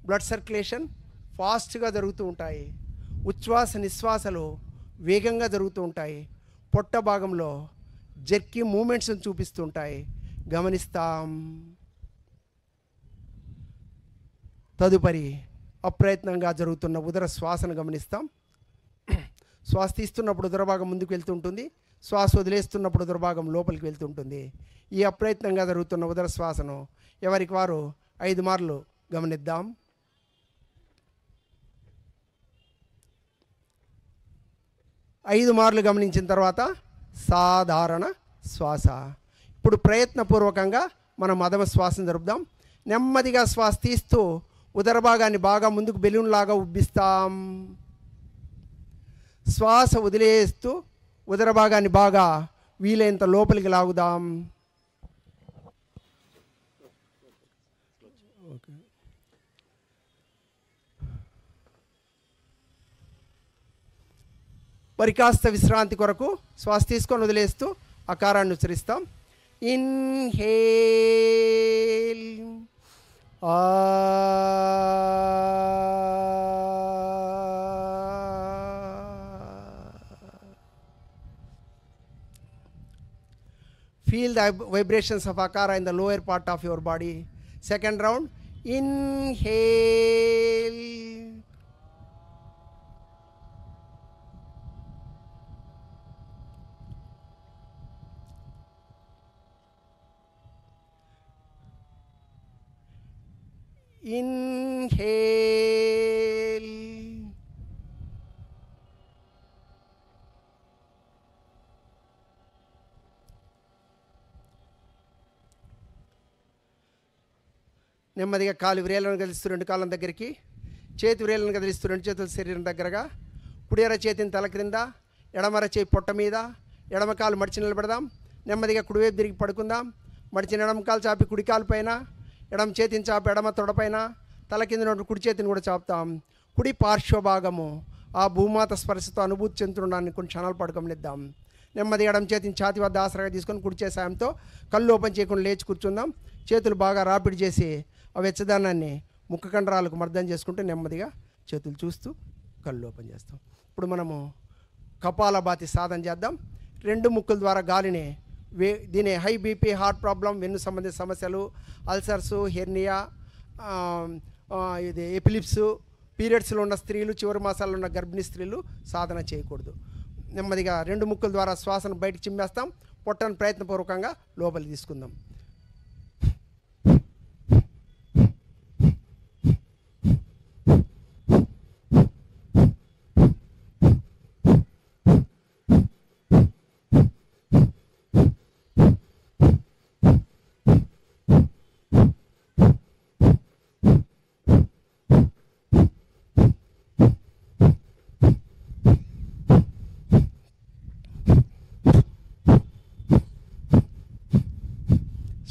బ్లడ్ సర్క్యులేషన్ ఫాస్ట్గా జరుగుతూ ఉంటాయి. ఉచ్ఛ్వాస నిశ్వాసలు వేగంగా జరుగుతూ ఉంటాయి. పొట్ట భాగంలో జర్కీ మూమెంట్స్ని చూపిస్తూ ఉంటాయి. గమనిస్తాం. తదుపరి అప్రయత్నంగా జరుగుతున్న ఉదర శ్వాసను గమనిస్తాం. శ్వాస తీస్తున్నప్పుడు ఉదరభాగం ముందుకు వెళ్తూ ఉంటుంది. శ్వాస వదిలేస్తున్నప్పుడు ఉదరభాగం లోపలికి వెళ్తుంటుంది. ఈ అప్రయత్నంగా జరుగుతున్న ఉదర శ్వాసను ఎవరికి వారు 5 మార్లు గమనిద్దాం. ఐదు మార్లు గమనించిన తర్వాత సాధారణ శ్వాస. ఇప్పుడు ప్రయత్నపూర్వకంగా మనం అధమ శ్వాసను జరుపుదాం. నెమ్మదిగా శ్వాస తీస్తూ ఉదర భాగాన్ని బాగా ముందుకు బెలూన్ లాగా ఉబ్బిస్తాం. శ్వాస వదిలేస్తూ ఉదర భాగాన్ని బాగా వీలైనంత లోపలికి లాగుదాం. మరి కాస్త విశ్రాంతి కొరకు శ్వాస తీసుకొని వదిలేస్తూ ఆకారాన్ని ఉచ్చరిస్తాం. Inhale, feel the vibrations of akara in the lower part of your body. Second round, inhale, inhale, నెమ్మదిగా కాలు వ్రేలను కదిలిస్తూ రెండు కాళ్ళ దగ్గరికి, చేతి వ్రేలను కదిలిస్తూ రెండు చేతుల శరీరం దగ్గరగా, కుడియర చేతిని తల క్రింద, ఎడమర చేయి పొట్ట మీద, ఎడమ కాలు మడిచి నిలబెడదాం. నెమ్మదిగా కుడివైపు తిరిగి పడుకుందాం. మడిచిన ఎడమ కాలు చాపి కుడి కాలు పైన, ఎడమ చేతిని చాపి ఎడమ తొడపైన, తల కింద కుడి చేతిని కూడా చాపుతాం. కుడి పార్శ్వ భాగము ఆ భూమాత స్పర్శతో అనుభూతి చెందుతుండడానికి కొన్ని క్షణాలు పడుకోనిద్దాం. నెమ్మది ఎడమ చేతిని ఛాతి వద్ద ఆసరాగా తీసుకొని కుడి చేతి సాయంతో కళ్ళు ఓపెన్ చేయకుండా లేచి కూర్చుందాం. చేతులు బాగా రాపిడి చేసి ఆ వెచ్చదనాన్ని ముఖ కండరాలకు మర్దన చేసుకుంటూ నెమ్మదిగా చేతులు చూస్తూ కళ్ళు ఓపెన్ చేస్తాం. ఇప్పుడు మనము కపాలభాతి సాధన చేద్దాం. 2 ముక్కుల ద్వారా గాలిని దీని హై బీపీ, హార్ట్ ప్రాబ్లం, వెన్ను సంబంధిత సమస్యలు, అల్సర్సు, హెర్నియా, ఇది ఎపిలిప్సు, పీరియడ్స్లో ఉన్న స్త్రీలు, చివరి మాసాల్లో ఉన్న గర్భిణీ స్త్రీలు సాధన చేయకూడదు. నెమ్మదిగా 2 ముక్కుల ద్వారా శ్వాసను బయటకు చిమ్మేస్తాం. పొట్టను ప్రయత్నపూర్వకంగా లోపలికి తీసుకుందాం.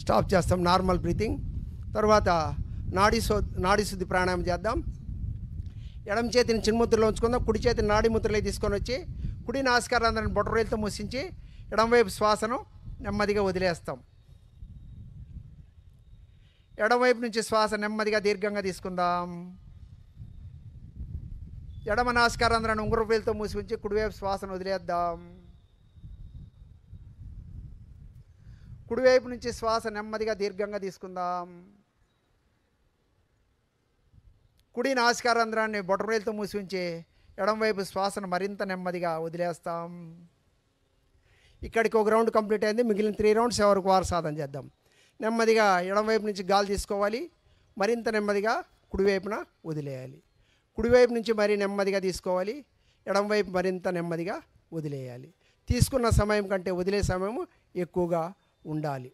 స్టాప్ చేస్తాం. Normal breathing. తర్వాత నాడీ శుద్ధి ప్రాణాయామం చేద్దాం. ఎడమ చేతిని చిన్ముద్రలో ఉంచుకుందాం. కుడి చేతిని నాడీ ముద్రలోకి తీసుకొని వచ్చి కుడి నాసికారంధ్రాన్ని బొటరేలతో మూసించి ఎడమవైపు శ్వాసను నెమ్మదిగా వదిలేస్తాం. ఎడమవైపు నుంచి శ్వాస నెమ్మదిగా దీర్ఘంగా తీసుకుందాం. ఎడమ నాసికారంధ్రాన్ని ఉంగరపు వేలుతో మూసి ఉంచి కుడివైపు శ్వాసను వదిలేద్దాం. కుడివైపు నుంచి శ్వాస నెమ్మదిగా దీర్ఘంగా తీసుకుందాం. కుడి నాసికారంధ్రాన్ని బొటనవేలుతో మూసి ఉంచి ఎడమవైపు శ్వాసను మరింత నెమ్మదిగా వదిలేస్తాం. ఇక్కడికి ఒక రౌండ్ కంప్లీట్ అయింది. మిగిలిన 3 రౌండ్స్ ఎవరికి వారు సాధన చేద్దాం. నెమ్మదిగా ఎడమవైపు నుంచి గాలి తీసుకోవాలి. మరింత నెమ్మదిగా కుడివైపున వదిలేయాలి. కుడివైపు నుంచి మరీ నెమ్మదిగా తీసుకోవాలి. ఎడమవైపు మరింత నెమ్మదిగా వదిలేయాలి. తీసుకున్న సమయం కంటే వదిలే సమయం ఎక్కువగా ఉండాలి.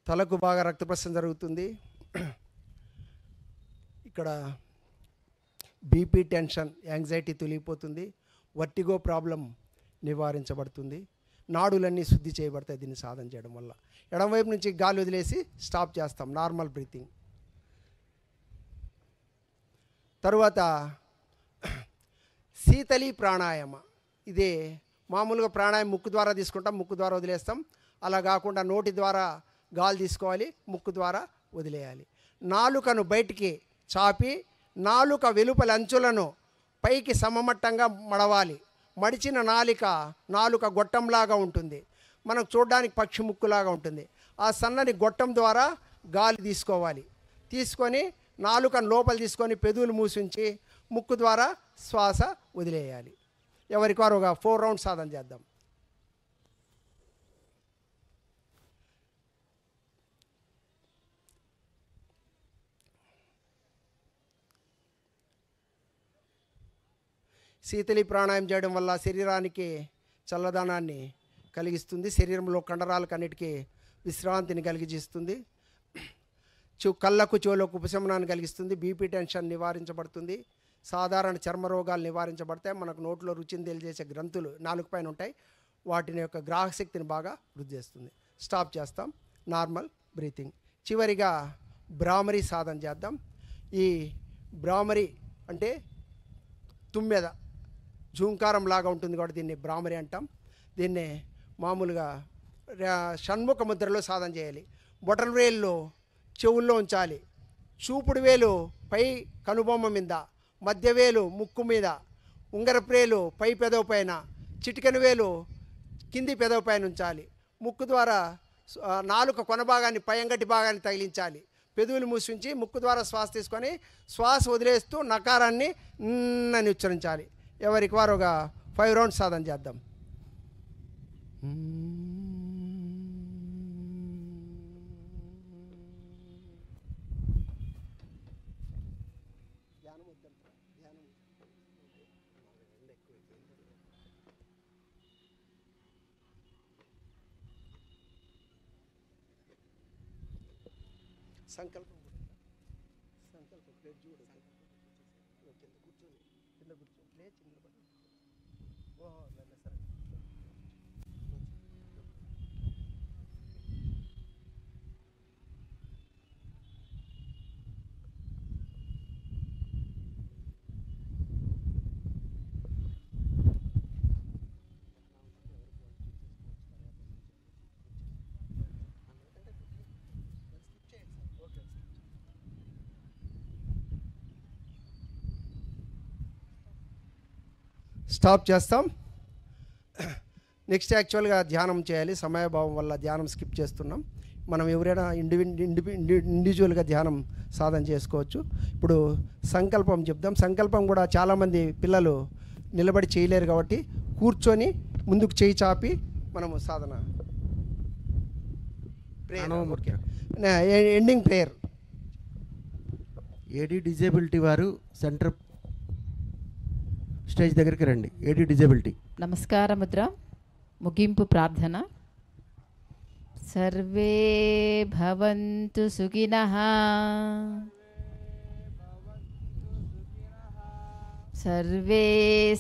తలకు బాగా రక్త ప్రసరణ జరుగుతుంది. ఇక్కడ బీపీ, టెన్షన్, యాంగ్జైటీ తొలగిపోతుంది. వర్టిగో ప్రాబ్లం నివారించబడుతుంది. నాడులన్నీ శుద్ధి చేయబడతాయి దీన్ని సాధన చేయడం వల్ల. ఎడమవైపు నుంచి గాలి వదిలేసి స్టాప్ చేస్తాం. Normal breathing. తరువాత శీతలి ప్రాణాయామ. ఇదే మామూలుగా ప్రాణాయామం ముక్కు ద్వారా తీసుకుంటాం, ముక్కు ద్వారా వదిలేస్తాం. అలా కాకుండా నోటి ద్వారా గాలి తీసుకోవాలి, ముక్కు ద్వారా వదిలేయాలి. నాలుకను బయటికి చాపి నాలుక వెలుపల అంచులను పైకి సమమట్టంగా మడవాలి. మడిచిన నాలుక గొట్టంలాగా ఉంటుంది. మనకు చూడడానికి పక్షి ముక్కులాగా ఉంటుంది. ఆ సన్నని గొట్టం ద్వారా గాలి తీసుకోవాలి. తీసుకొని నాలుకను లోపల తీసుకొని పెదవులు మూసించి ముక్కు ద్వారా శ్వాస వదిలేయాలి. ఎవరికి వారు ఒక 4 రౌండ్స్ సాధన చేద్దాం. శీతలి ప్రాణాయామం చేయడం వల్ల శరీరానికి చల్లదనాన్ని కలిగిస్తుంది. శరీరంలో కండరాలకు అన్నిటికీ విశ్రాంతిని కలిగిస్తుంది. కళ్ళకు చెవులకు ఉపశమనాన్ని కలిగిస్తుంది. బీపీ, టెన్షన్ నివారించబడుతుంది. సాధారణ చర్మ రోగాలు నివారించబడతాయి. మనకు నోట్లో రుచిని తెలియజేసే గ్రంథులు నాలుగు పైన ఉంటాయి. వాటిని యొక్క గ్రాహశక్తిని బాగా వృద్ధి చేస్తుంది. స్టాప్ చేస్తాం. Normal breathing. చివరిగా భ్రామరి సాధన చేద్దాం. ఈ భ్రామరి అంటే తుమ్మెద జూంకారం లాగా ఉంటుంది కాబట్టి దీన్ని భ్రామరి అంటాం. దీన్ని మామూలుగా షణ్ముఖ ముద్రలో సాధన చేయాలి. బొటన వేళ్ళు చెవుల్లో ఉంచాలి. చూపుడు వేలు పై కనుబొమ్మ మీద, మధ్య వేలు ముక్కు మీద, ఉంగరపు వేలు పై పెదవి పైన, చిటికెన వేలు కింది పెదవి పైన ఉంచాలి. ముక్కు ద్వారా నాలుక కొన భాగాన్ని పై అంగటి భాగాన్ని తగిలించాలి. పెదవులు మూసించి ముక్కు ద్వారా శ్వాస తీసుకొని శ్వాస వదిలేస్తూ నకారాన్ని అని ఉచ్చరించాలి. ఎవరికి వారు ఒక 5 రౌండ్స్ సాధన చేద్దాం. సంకల్పం ప్లేట్ చూడు. కింద కూర్చొని లేచి నిలబడి స్టాప్ చేస్తాం. నెక్స్ట్ యాక్చువల్గా ధ్యానం చేయాలి, సమయభావం వల్ల ధ్యానం స్కిప్ చేస్తున్నాం. మనం ఎవరైనా ఇండివిజువల్గా ధ్యానం సాధన చేసుకోవచ్చు. ఇప్పుడు సంకల్పం చెప్దాం. సంకల్పం కూడా చాలామంది పిల్లలు నిలబడి చేయలేరు కాబట్టి కూర్చొని ముందుకు చేయి చాపి మనము సాధన ఎండింగ్ ప్రేయర్. ఏడీ డిజేబిలిటీ వారు సెంటర్ స్టేజ్ దగ్గరికి రండి. ఏడీ డిజేబిలిటీ. నమస్కార ముద్ర, ముగింపు ప్రార్థన. సర్వే భవంతు సుఖినః, సర్వే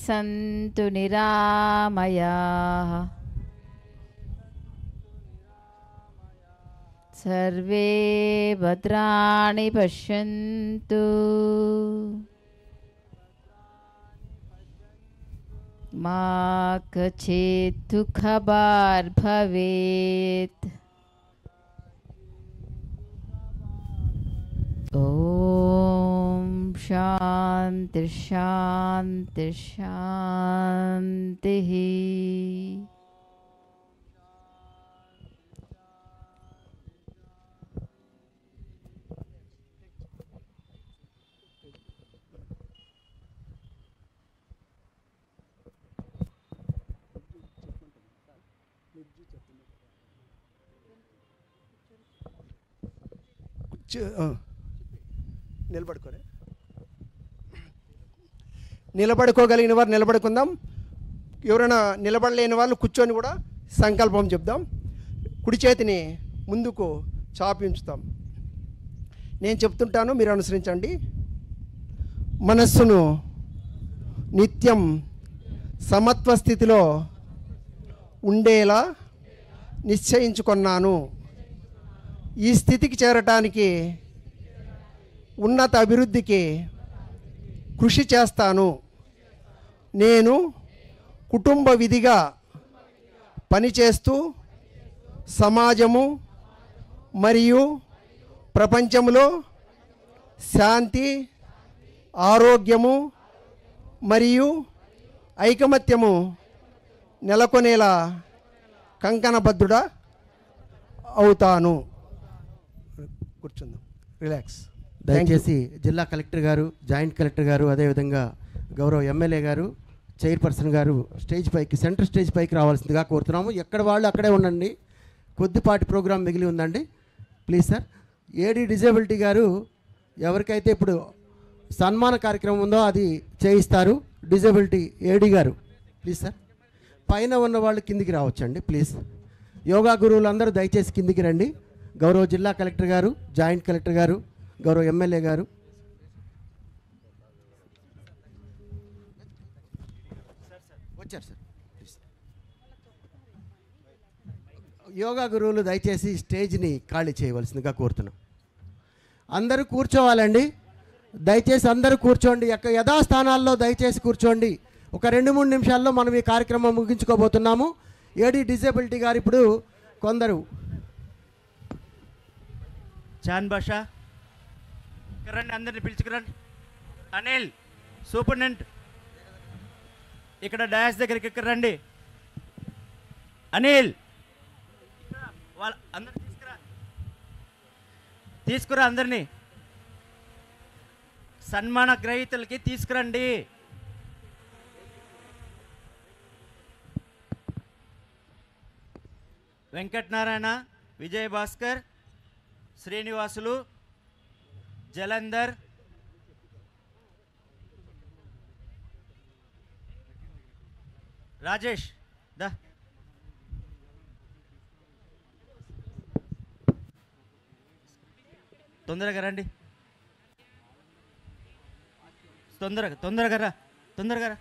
సంతు నిరామయాః, సర్వే భద్రాణి పశ్యంతు, మా కచిత్ దుఃఖభాగ్ భవేత్. ఓం శాంతి శాంతి శాంతి. నిలబడుకోగలిగిన వారు నిలబడుకుందాం. ఎవరైనా నిలబడలేని వాళ్ళు కూర్చొని కూడా సంకల్పం చెప్దాం. కుడి చేతిని ముందుకు చాపి ఉంచుతాం. నేను చెప్తుంటాను, మీరు అనుసరించండి. మనస్సును నిత్యం సమత్వ స్థితిలో ఉండేలా నిశ్చయించుకున్నాను. ఈ స్థితికి చేరటానికి, ఉన్నత అభివృద్ధికి కృషి చేస్తాను. నేను కుటుంబ విధిగా పనిచేస్తూ సమాజము మరియు ప్రపంచంలో శాంతి, ఆరోగ్యము మరియు ఐకమత్యము నెలకొనేలా కంకణబద్ధుడా అవుతాను. కూర్చుందాం, రిలాక్స్. దయచేసి జిల్లా కలెక్టర్ గారు, జాయింట్ కలెక్టర్ గారు, అదేవిధంగా గౌరవ ఎమ్మెల్యే గారు, చైర్పర్సన్ గారు స్టేజ్ పైకి, సెంటర్ స్టేజ్ పైకి రావాల్సిందిగా కోరుతున్నాము. ఎక్కడ వాళ్ళు అక్కడే ఉండండి. కొద్దిపాటి ప్రోగ్రాం మిగిలి ఉందండి. Please sir. ఏడీ డిజేబిలిటీ గారు ఎవరికైతే ఇప్పుడు సన్మాన కార్యక్రమం ఉందో అది చేయిస్తారు. డిజేబిలిటీ ఏడీ గారు ప్లీజ్ సార్. పైన ఉన్న వాళ్ళు కిందికి రావచ్చండి ప్లీజ్. యోగా గురువులందరూ దయచేసి కిందికి రండి. గౌరవ జిల్లా కలెక్టర్ గారు, జాయింట్ కలెక్టర్ గారు, గౌరవ ఎమ్మెల్యే గారు. వచ్చారు సార్ ప్లీజ్. యోగా గురువులు దయచేసి స్టేజ్ని ఖాళీ చేయవలసిందిగా కోరుతున్నాం. అందరూ కూర్చోవాలండి. దయచేసి అందరూ కూర్చోండి. యథాస్థానాల్లో దయచేసి కూర్చోండి. ఒక 2-3 నిమిషాల్లో మనం ఈ కార్యక్రమం ముగించుకోబోతున్నాము. ఏడీ డిజేబిలిటీ గారు ఇప్పుడు కొందరు చాన్ భాషా రండి, అందరిని పిలుచుకురండి. అనిల్ సూపరింటెండెంట్ ఇక్కడ డయాస్ దగ్గరికి ఇక్కడ రండి. అనిల్ వాళ్ళ అందరిని తీసుకురా అందరినీ సన్మాన గ్రహీతలకి తీసుకురండి. వెంకటనారాయణ, విజయ్ భాస్కర్, శ్రీనివాసులు, జలంధర్, రాజేష్ దా తొందరగా రండి. తొందరగా రా, తొందరగా రా.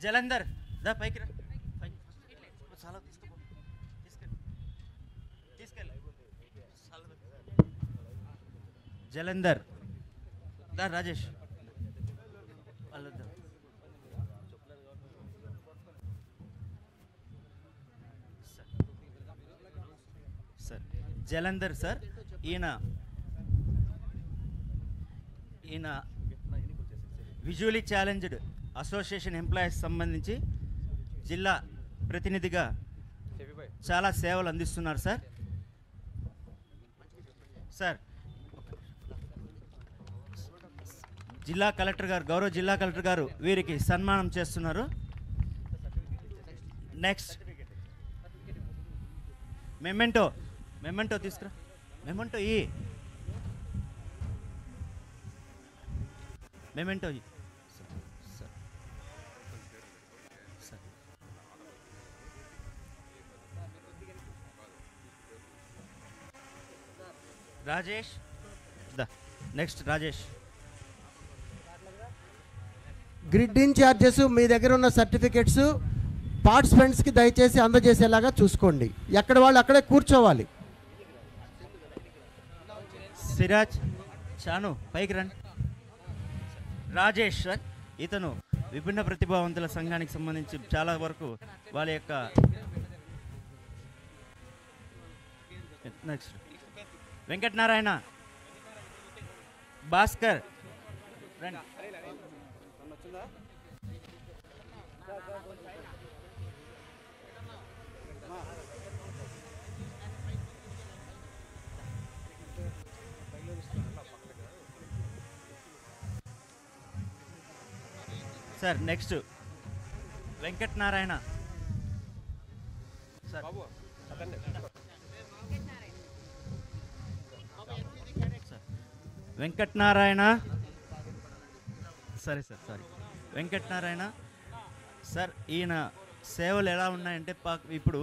జలంధర్ దా పైకి రా చాలా తీసుకెళ్ళి జలంధర్ దా రాజేష్ వాళ్ళొద్దు. సార్ జలంధర్ సార్ ఈయన విజువలీ ఛాలెంజ్డ్ అసోసియేషన్ ఎంప్లాయీస్ సంబంధించి జిల్లా ప్రతినిధిగా చాలా సేవలు అందిస్తున్నారు సార్. సార్ జిల్లా కలెక్టర్ గారు, గౌరవ జిల్లా కలెక్టర్ గారు వీరికి సన్మానం చేస్తున్నారు. నెక్స్ట్ మెమెంటో తీసుకురా. మెమెంటో రాజేష్ దా నెక్స్ట్ రాజేష్. గ్రిడ్ ఇన్ఛార్జెస్ మీ దగ్గర ఉన్న సర్టిఫికెట్స్ పార్టిసిపెంట్స్కి దయచేసి అందజేసేలాగా చూసుకోండి. ఎక్కడ వాళ్ళు అక్కడే కూర్చోవాలి. సిరాజ్ చాను పైకి రండి. రాజేష్ సార్ ఇతను విభిన్న ప్రతిభావంతుల సంఘానికి సంబంధించి చాలా వరకు వాళ్ళ యొక్క నెక్స్ట్ వెంకటనారాయణ భాస్కర్ రండి. Sir next Venkatanarayana sir. Venkatanarayana సరే సార్ సారీ వెంకటనారాయణ సార్ ఈయన సేవలు ఎలా ఉన్నాయంటే ఇప్పుడు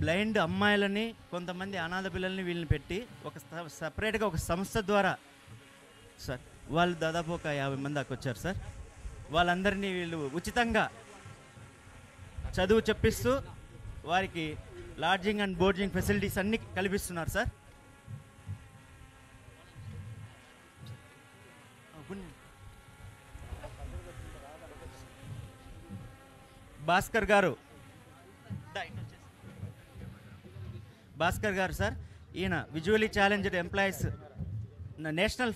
బ్లైండ్ అమ్మాయిలని కొంతమంది అనాథ పిల్లల్ని వీళ్ళని పెట్టి ఒక సపరేట్గా ఒక సంస్థ ద్వారా సార్ వాళ్ళు దాదాపు ఒక 50 మంది దాకా వచ్చారు సార్. వాళ్ళందరినీ వీళ్ళు ఉచితంగా చదువు చెప్పిస్తూ వారికి లాడ్జింగ్ అండ్ బోర్డింగ్ ఫెసిలిటీస్ అన్నీ కల్పిస్తున్నారు సార్. భాస్కర్ గారు సార్ ఈయన visually challenged employees national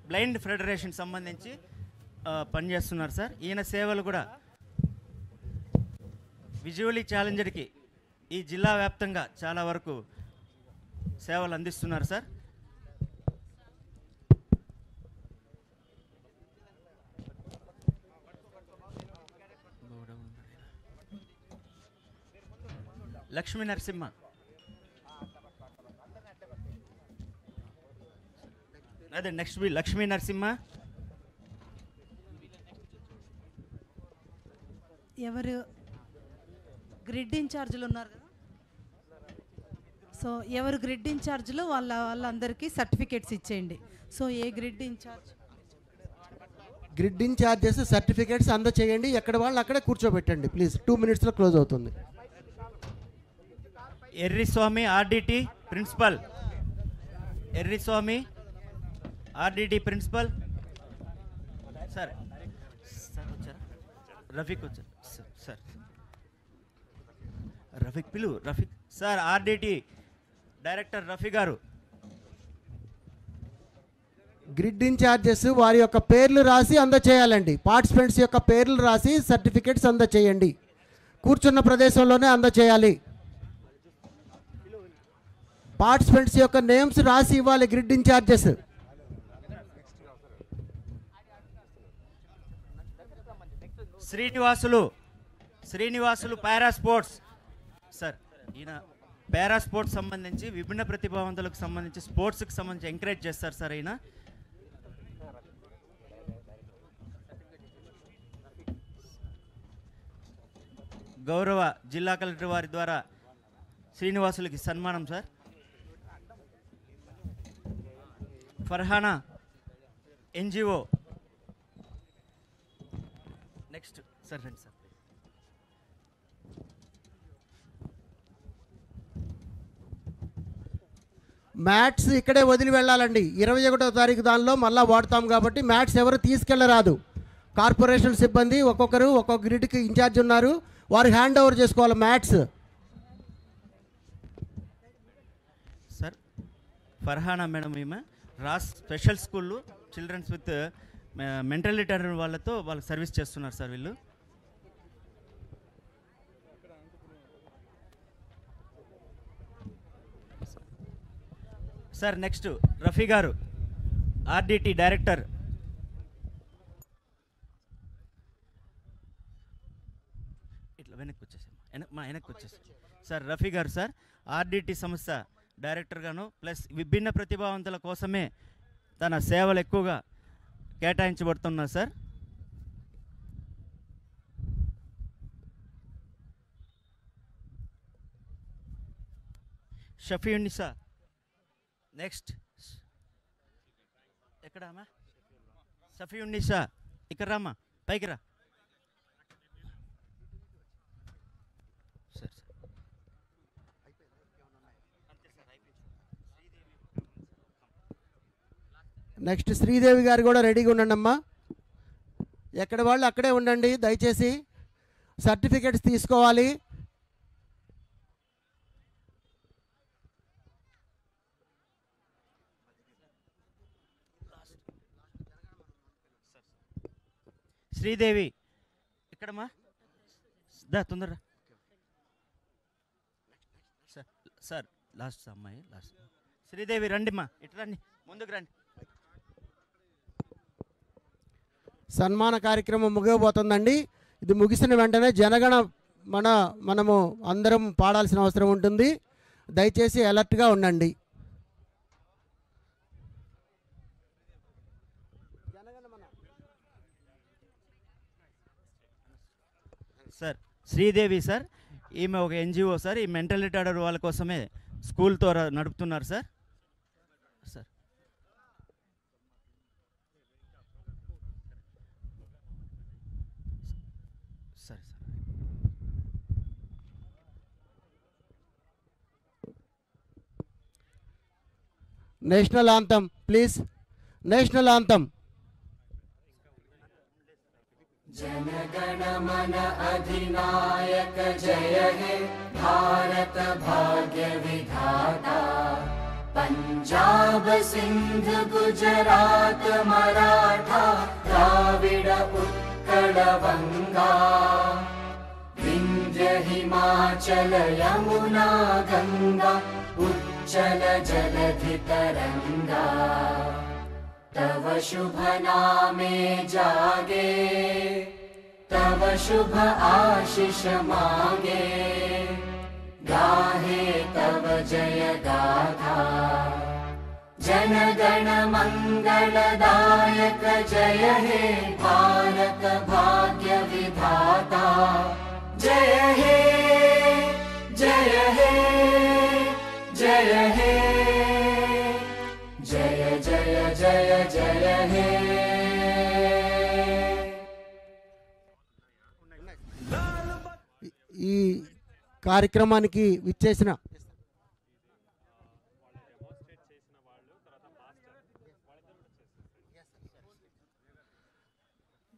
blind federation సంబంధించి పనిచేస్తున్నారు సార్. ఈయన సేవలు కూడా విజువలీ ఛాలెంజ్డ్కి ఈ జిల్లా వ్యాప్తంగా చాలా వరకు సేవలు అందిస్తున్నారు సార్. లక్ష్మీ నరసింహ అదే నెక్స్ట్ లక్ష్మీ నరసింహ. ఎవరు గ్రిడ్ ఇన్ఛార్జీలు ఉన్నారు కదా, సో ఎవరు గ్రిడ్ ఇన్ఛార్జీలు వాళ్ళందరికీ సర్టిఫికేట్స్ ఇచ్చేయండి. సో ఏ గ్రిడ్ ఇన్ఛార్జెస్ సర్టిఫికేట్స్ అందచేయండి. ఎక్కడ వాళ్ళు అక్కడే కూర్చోబెట్టండి ప్లీజ్. 2 minutesలో క్లోజ్ అవుతుంది. Erriswamy RDT principal, Erriswamy RDT principal sir. Sir వచ్చారా? రఫీక్ వచ్చారు సార్. రఫీక్ పిలు Rafiq sir. RDT director Rafi గారు. గ్రిడ్ ఇన్ఛార్జెస్ వారి యొక్క పేర్లు రాసి అందచేయాలండి. పార్టిసిపెంట్స్ యొక్క పేర్లు రాసి సర్టిఫికేట్స్ అందచేయండి. కూర్చున్న ప్రదేశంలోనే అందచేయాలి. పార్టిసిపెంట్స్ యొక్క నేమ్స్ రాసి ఇవ్వాలి grid in-charges. Srinivasulu para sports sir. ఈయన పారా స్పోర్ట్స్ సంబంధించి విభిన్న ప్రతిభావంతులకు సంబంధించి స్పోర్ట్స్కి సంబంధించి ఎంకరేజ్ చేస్తారు సార్. ఈయన గౌరవ జిల్లా కలెక్టర్ వారి ద్వారా శ్రీనివాసులకి సన్మానం sir. Farhana NGO next sir రండి సార్. మ్యాట్స్ ఇక్కడే వదిలి వెళ్ళాలండి. 21వ తారీఖు దానిలో మళ్ళీ వాడతాం కాబట్టి మ్యాట్స్ ఎవరు తీసుకెళ్ళరాదు. కార్పొరేషన్ సిబ్బంది ఒక్కొక్కరు ఒక్కొక్క గ్రిడ్కి ఇన్ఛార్జ్ ఉన్నారు, వారు హ్యాండ్ ఓవర్ చేసుకోవాలి మ్యాట్స్. సార్ ఫర్హానా మేడం ఈమె రాస్ special school childrens with mental retard వాళ్ళతో వాళ్ళకి సర్వీస్ చేస్తున్నారు సార్ వీళ్ళు. సార్ నెక్స్ట్ రఫీ గారు ఆర్డిటి డైరెక్టర్. ఇట్లా వెనక్కి వచ్చేసాం, వెనక్కి వచ్చేసాం. సార్ రఫీ గారు సార్ ఆర్డిటి సంస్థ డైరెక్టర్గాను ప్లస్ విభిన్న ప్రతిభావంతుల కోసమే తన సేవలు ఎక్కువగా కేటాయించబడుతున్నారు సార్. షఫీయున్నిసా నెక్స్ట్. ఎక్కడ అమ్మా? షఫీయున్నిసా ఇక్కడ రామ్మా, పైకి రా. సార్ నెక్స్ట్ శ్రీదేవి గారు కూడా రెడీగా ఉండండి అమ్మా. ఎక్కడ వాళ్ళు అక్కడే ఉండండి దయచేసి. సర్టిఫికెట్స్ తీసుకోవాలి. శ్రీదేవి ఇక్కడమ్మా, దా తొందరరా. సార్ సార్ లాస్ట్ అమ్మాయి లాస్ట్. శ్రీదేవి రండిమ్మా, ఇటు రండి, ముందుకు రండి. సన్మాన కార్యక్రమం ముగియబోతుందండి. ఇది ముగిసిన వెంటనే జనగణ మనము అందరం పాడాల్సిన అవసరం ఉంటుంది. దయచేసి అలర్ట్గా ఉండండి. సార్ శ్రీదేవి సార్ ఈమె ఒక ఎన్జిఓ సార్, ఈ మెంటల్ రిటార్డర్ వాళ్ళ కోసమే స్కూల్తో నడుపుతున్నారు సార్. సార్ సరే sir. National anthem please. National anthem. जनगण मन अधिनायक जय हे भारत भाग्य विधाता। पंजाब सिंध गुजरात मराठा द्राविड उत्कल बंगा विंध्य हिमाचल यमुना गंगा उच्चल जलधि तरंगा। तव शुभ नामे जागे तव शुभ आशीष मांगे गाहे तव जय गाथा। जन गण मंगलदायक जय हे भारत भाग्य विधाता। जय हे जय हे जय हे जय जय जय जय हे। ఈ కార్యక్రమానికి విచ్చేసిన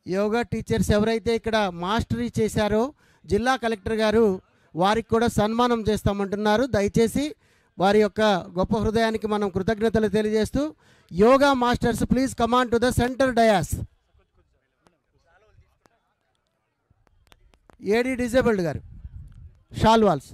యోగా టీచర్స్ ఎవరైతే ఇక్కడ మాస్టరీ చేశారో జిల్లా కలెక్టర్ గారు వారికి కూడా సన్మానం చేస్తామంటున్నారు. దయచేసి వారి యొక్క గొప్ప హృదయానికి మనం కృతజ్ఞతలు తెలియజేస్తూ yoga masters please command to the centre dais. AD disabled గారు షాల్వాల్స్.